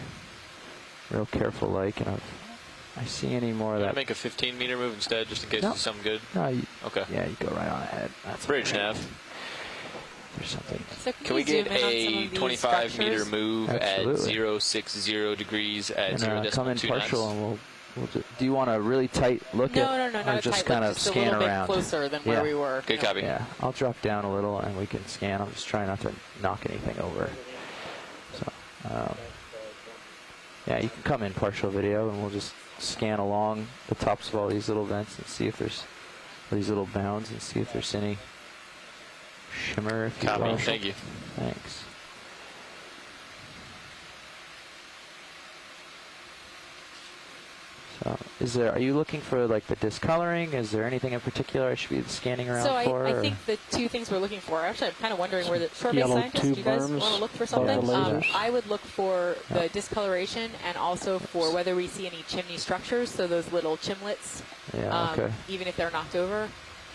Real careful like, and if I see any more of You that. make a 15-meter move instead, just in case No. you see something good? No, Okay. Yeah, you go right on ahead. That's Bridge okay. nav. There's something. So Can we get zoom in on some a of these 25-meter structures? move Absolutely. at 060 degrees at And 0.29? come in partial, and we'll do you want a really tight look No, at, no, or not a just tight kind look, of just a scan little around? bit closer than Yeah. where we were. Good copy. Yeah, I'll drop down a little, and we can scan. I'm just trying not to knock anything over. So, yeah, you can come in partial video, and we'll just scan along the tops of all these little vents and see if there's these little bounds and see if there's any shimmer. If you Copy. will. Thank you. Thanks. So, are you looking for like the discoloring? Is there anything in particular I should be scanning around So I for? think the two things we're looking for. Actually, I'm kind of wondering where the shore-based Yellow scientists. Do you guys tube want to look for worms above something? the lasers? I would look for the discoloration and also for whether we see any chimney structures. So those little chimlets, Yeah. Okay. even if they're knocked over.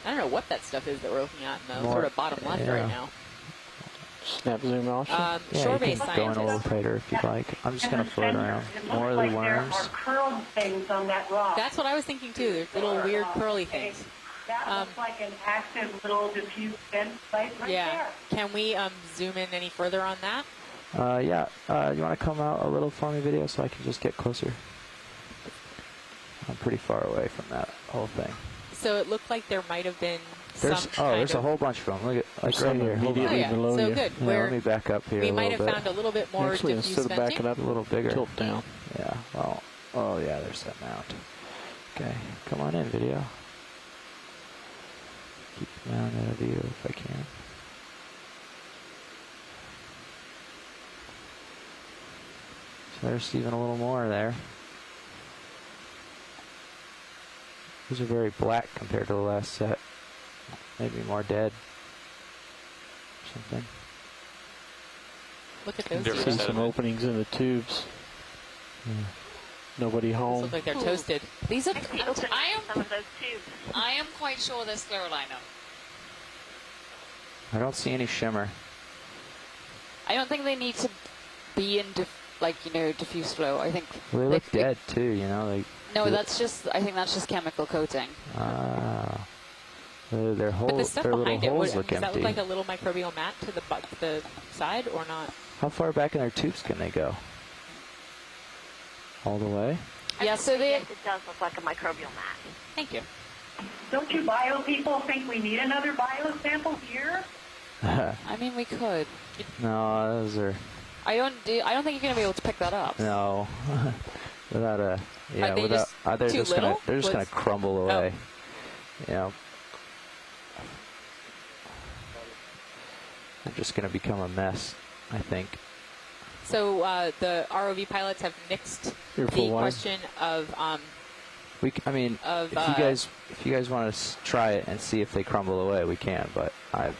I don't know what that stuff is that we're looking at in the More- sort of bottom left yeah. right now. Snap zoom option. Yeah, you Shore-based can go in a little scientists. tighter if you'd like. I'm just going to float around. It More of looks the like there worms. are curled things on that rock. That's what I was thinking too. There's little weird curly things. That looks like an active little diffuse vent site right Yeah. there. Can we zoom in any further on that? Yeah. You want to come out a little for me, video, so I can just get closer? I'm pretty far away from that whole thing. So it looked like there might have been There's some a whole bunch of them. Look at like Some right here. Hold on. immediately below so you. good. Yeah, let me back up here We a might little have bit. found a little bit more Actually, diffuse instead of venting. backing up, A little bigger. tilt down. Yeah. Well. Oh yeah. There's that mount. Okay. Come on in, video. Keep the mount out of view if I can. So there's even a little more there. These are very black compared to the last set. Maybe more dead. Or something. Look at those. Different See dudes. set some of it. openings in the tubes. Yeah. Nobody Those home. look like they're toasted. These are. Actually, open some of those tubes. I am quite sure they're sclerolino. I don't see any shimmer. I don't think they need to be in diffuse flow. I think. Well, they look dead too, you know. No, that's just. I think that's just chemical coating. Ah. Their But whole, the stuff their little behind it, holes does look that empty. look like a little microbial mat to the side or not? How far back in their tubes can they go? All the way? Yeah, so they. Yes, it does look like a microbial mat. Thank you. Don't you bio people think we need another bio sample here? I mean, we could. No, those are I don't think you're gonna be able to pick that up. no. Without a yeah, they without just they're too just gonna little? gonna crumble away. You know. They're just gonna become a mess, I think. So the ROV pilots have nixed Here the for one. question of I mean, Of, if you guys want to try it and see if they crumble away, we can. But I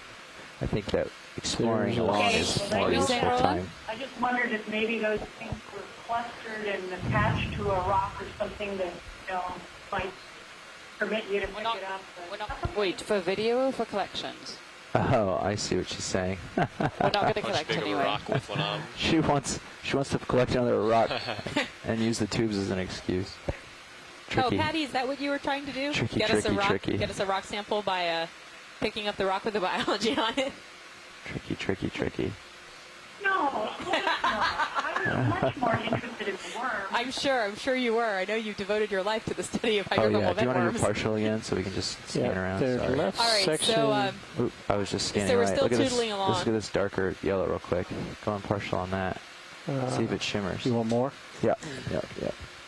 think that exploring There's along Okay, is well, more they useful don't- time. I just wondered if maybe those things were clustered and attached to a rock or something that, might permit you to pick it up. We're not. Wait, for video or for collections? Oh, I see what she's saying. We're not going to Much collect bigger of a anyway. rock with one arm. She wants to collect another rock and use the tubes as an excuse. Tricky. Oh, Patty, is that what you were trying to do? Tricky, get us a tricky, rock, tricky. Get us a rock sample by picking up the rock with the biology on it. Tricky. No, I was much more interested in the worm. I'm sure you were. I know you devoted your life to the study of Oh hydrothermal yeah. Do you want to ventworms. do partial again so we can just scan around? The Sorry. left All right, section. so Oop, I was just scanning So we're right. still Look at this. tootling along. Let's look at this darker yellow real quick. Go on partial on that. See if it shimmers. You want more? Yeah.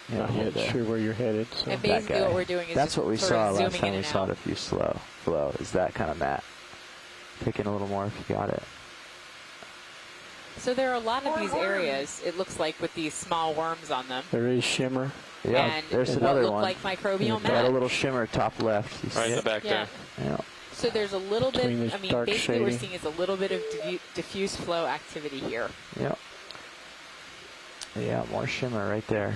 Not hold yet there. sure where you're headed. So. And That basically guy. what we're doing is That's just what we sort saw of last zooming time in we and saw out. diffuse flow. Is that kind of mat. Pick in a little more if you got it. So there are a lot of these areas, it looks like, with these small worms on them. There is shimmer. Yeah, and there's what another look one. like microbial Got a mat. little shimmer top left. You Right see in the it? back Yeah. there. Yeah. So there's a little bit, Between this I mean, dark basically we're shading. seeing is a little bit of diffuse flow activity here. Yeah. Yeah, more shimmer right there.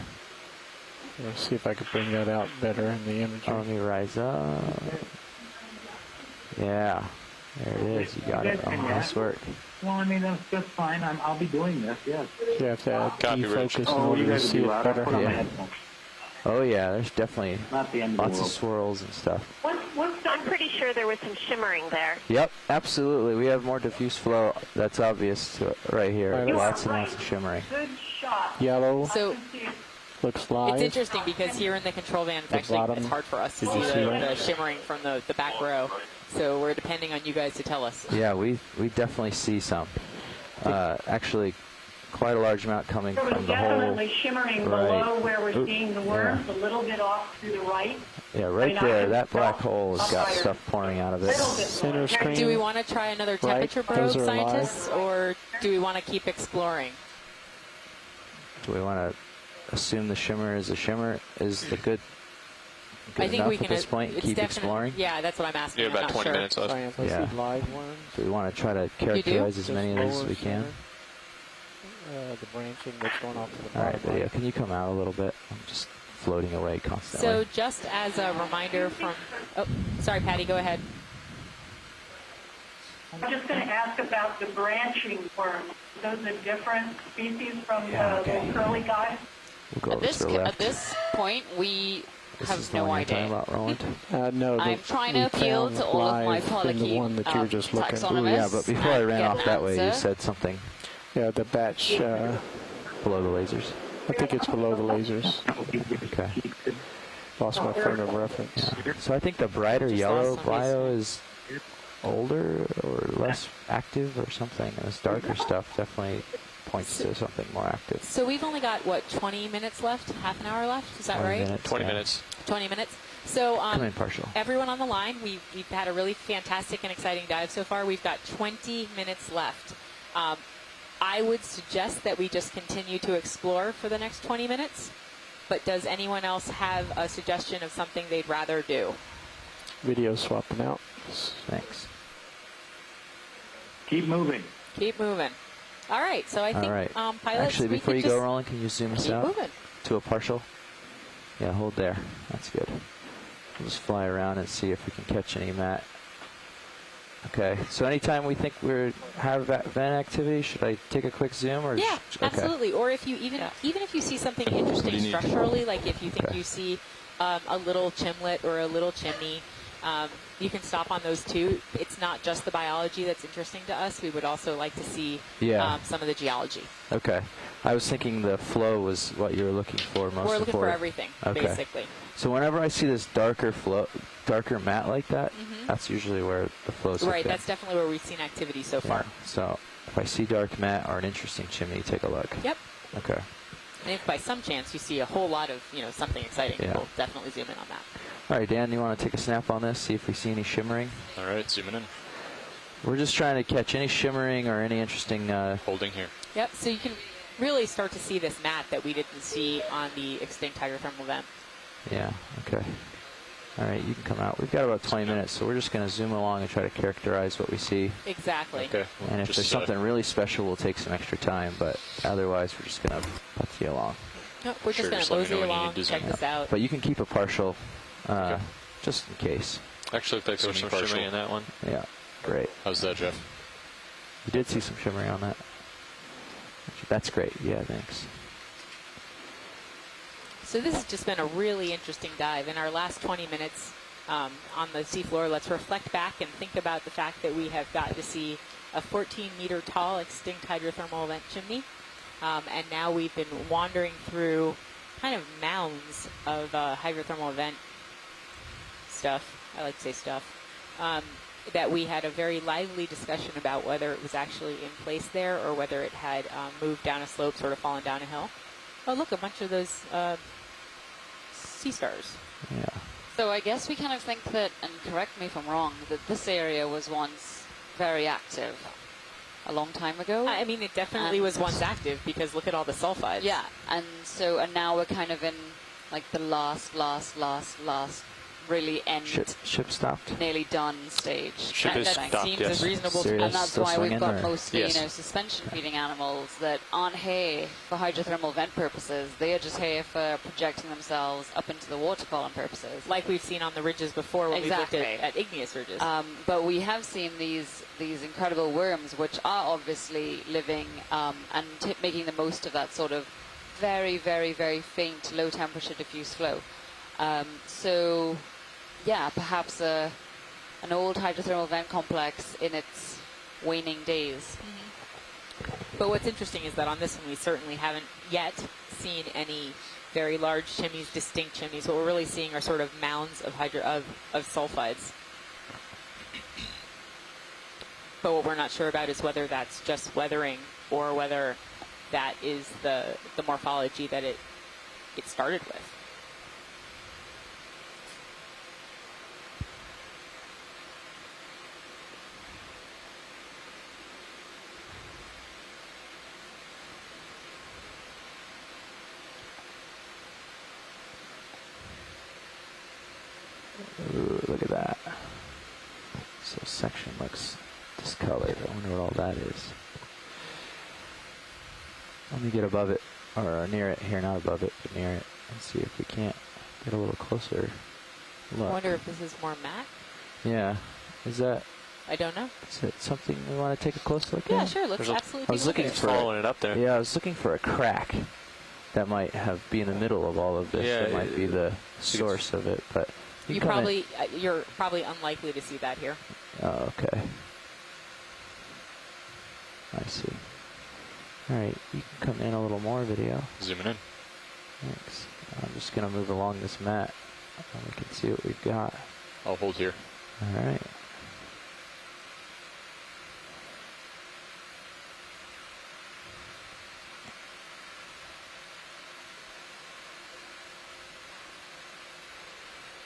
Let's see if I could bring that out better in the image. Let me rise up. Yeah. There it is. You got it. Oh, nice work. Well, I mean, that's fine. I'll be doing this, yes. You have to add Copy, Rich. defocus in Oh, order you to guys will see be it loud. I'll better. put on my Yeah. headphones. Oh yeah, there's definitely Not the end of the lots of world. swirls and stuff. I'm pretty sure there was some shimmering there. Yep, absolutely. We have more diffuse flow. That's obvious right here. Right, Lots and lots of shimmering. Good shot. Yellow So looks live. it's interesting because here in the control van, it's The actually bottom. it's hard for us to Did see you see the that? shimmering from the back row. So we're depending on you guys to tell us. Yeah, we definitely see some. Actually, quite a large amount coming There was from the whole. definitely shimmering below where we're seeing the worms, a little bit off to the right. Yeah, right I mean, I there. can That black tell hole has got higher. stuff pouring out of it. Little bit Center more. screen. Do we want to try another temperature probe, those are alive. scientists, or do we want to keep exploring? Do we want to assume the shimmer is a shimmer? Is the good I think enough we at can. this point? It's Keep definite- exploring? Yeah, that's what I'm asking. Yeah, I'm about not 20 sure. minutes left. Science, I Yeah. see live worms. Do we want to try to do? characterize as Just many of these as lower we can? center. The branching that's going off to the All right, bottom video. Can you come out a little bit? I'm just floating away constantly. So just as a reminder from, oh, sorry, Patty, go ahead. I'm just going to ask about the branching worms. Those are different species from Yeah, the okay. little curly guys. We'll go At over this to the left. at this point, we This have is the no one you're talking idea. about, Roland. No, I'm trying to we appeal found to all of my live in the polychaete, one that you were just looking. taxonomists. Ooh, yeah, but before I and ran get off an that way, you answer. said something. Yeah, the batch. Below the lasers. I think it's below the lasers. Okay. Lost my frame of reference. Yeah. So I think the brighter Just yellow lost somebody's- bio is older or less active or something. And this darker stuff definitely points to something more active. So we've only got, what, 20 minutes left? Half an hour left? Is that 20 right? minutes, 20 yeah. minutes. 20 minutes. So Come in partial. everyone on the line, we've had a really fantastic and exciting dive so far. We've got 20 minutes left. I would suggest that we just continue to explore for the next 20 minutes. But does anyone else have a suggestion of something they'd rather do? Video swapping out. Thanks. Keep moving. Keep moving. All right. So I think, All right. pilots, Actually, we before could you go, just Roland, can you zoom us keep out moving. to a partial? Yeah, hold there. That's good. We'll just fly around and see if we can catch any mat. Okay, so anytime we think we have vent activity, should I take a quick zoom or? Yeah, okay. absolutely. Or if you even if you see something interesting you need? structurally, like if you think Okay. you see a little chimlet or a little chimney, you can stop on those too. It's not just the biology that's interesting to us. We would also like to see some of the geology. Okay, I was thinking the flow was what you were looking for most. We're looking for important. everything, Okay. basically. So whenever I see this darker mat like that, that's usually where the flow's Right, hooked in. that's definitely where we've seen activity so far. Yeah. So if I see dark mat or an interesting chimney, take a look. Yep. Okay. And if by some chance you see a whole lot of, something exciting, Yeah. we'll definitely zoom in on that. All right, Dan, you want to take a snap on this, see if we see any shimmering? All right, zooming in. We're just trying to catch any shimmering or any interesting... Holding here. Yep, so you can really start to see this mat that we didn't see on the extinct hydrothermal vent. Yeah, okay. All right, you can come out. We've got about 20 minutes, so we're just going to zoom along and try to characterize what we see. Exactly. Okay. And if Just, there's something really special, we'll take some extra time, but otherwise we're just going to putz you along. No, we're Sure, just just going let to me know mosey when you along, need to check zoom. this out. But you can keep a partial, Okay. just in case. Actually, looked like there was some Partial. shimmering in that one. Yeah, great. How's that, Jeff? You did see some shimmering on that. That's great. Yeah, thanks. So this has just been a really interesting dive. In our last 20 minutes on the seafloor, let's reflect back and think about the fact that we have got to see a 14-meter tall extinct hydrothermal vent chimney. And now we've been wandering through kind of mounds of hydrothermal vent stuff. I like to say stuff. That we had a very lively discussion about whether it was actually in place there or whether it had moved down a slope, sort of fallen down a hill. Oh, look, a bunch of those sea stars. Yeah. So I guess we kind of think that, and correct me if I'm wrong, that this area was once very active a long time ago. I mean, it definitely was once active because look at all the sulfides. Yeah, and now we're kind of in like the last really end, Ship stopped. nearly done stage. Ship And is that stopped, seems yes. as reasonable to Serious? And that's Still why we've swinging, got or- mostly, Yes. suspension feeding animals that aren't here for hydrothermal vent purposes. They are just here for projecting themselves up into the water column purposes. Like we've seen on the ridges before when Exactly. we looked at igneous ridges. But we have seen these incredible worms, which are obviously living and making the most of that sort of very, very, very faint, low temperature diffuse flow. So, yeah, perhaps an old hydrothermal vent complex in its waning days. But what's interesting is that on this one we certainly haven't yet seen any very large chimneys, distinct chimneys. What we're really seeing are sort of mounds of sulfides. But what we're not sure about is whether that's just weathering or whether that is the morphology that it started with. Ooh, look at that. So section looks discolored. I wonder what all that is. Let me get above it, or near it here, not above it, but near it, and see if we can't get a little closer. I Look. wonder if this is more matte. Yeah. Is that? I don't know. Is it something we want to take a close look Yeah, at? sure. Let's absolutely I was take a looking look at for Following it up there. Yeah, I was looking for a crack that might be in the middle of all of this. Yeah, that might be the source of it, but you're probably unlikely to see that here. Oh, okay. I see. Alright, you can come in a little more, video. Zooming in. Thanks. I'm just going to move along this mat. We can see what we've got. I'll hold here. Alright.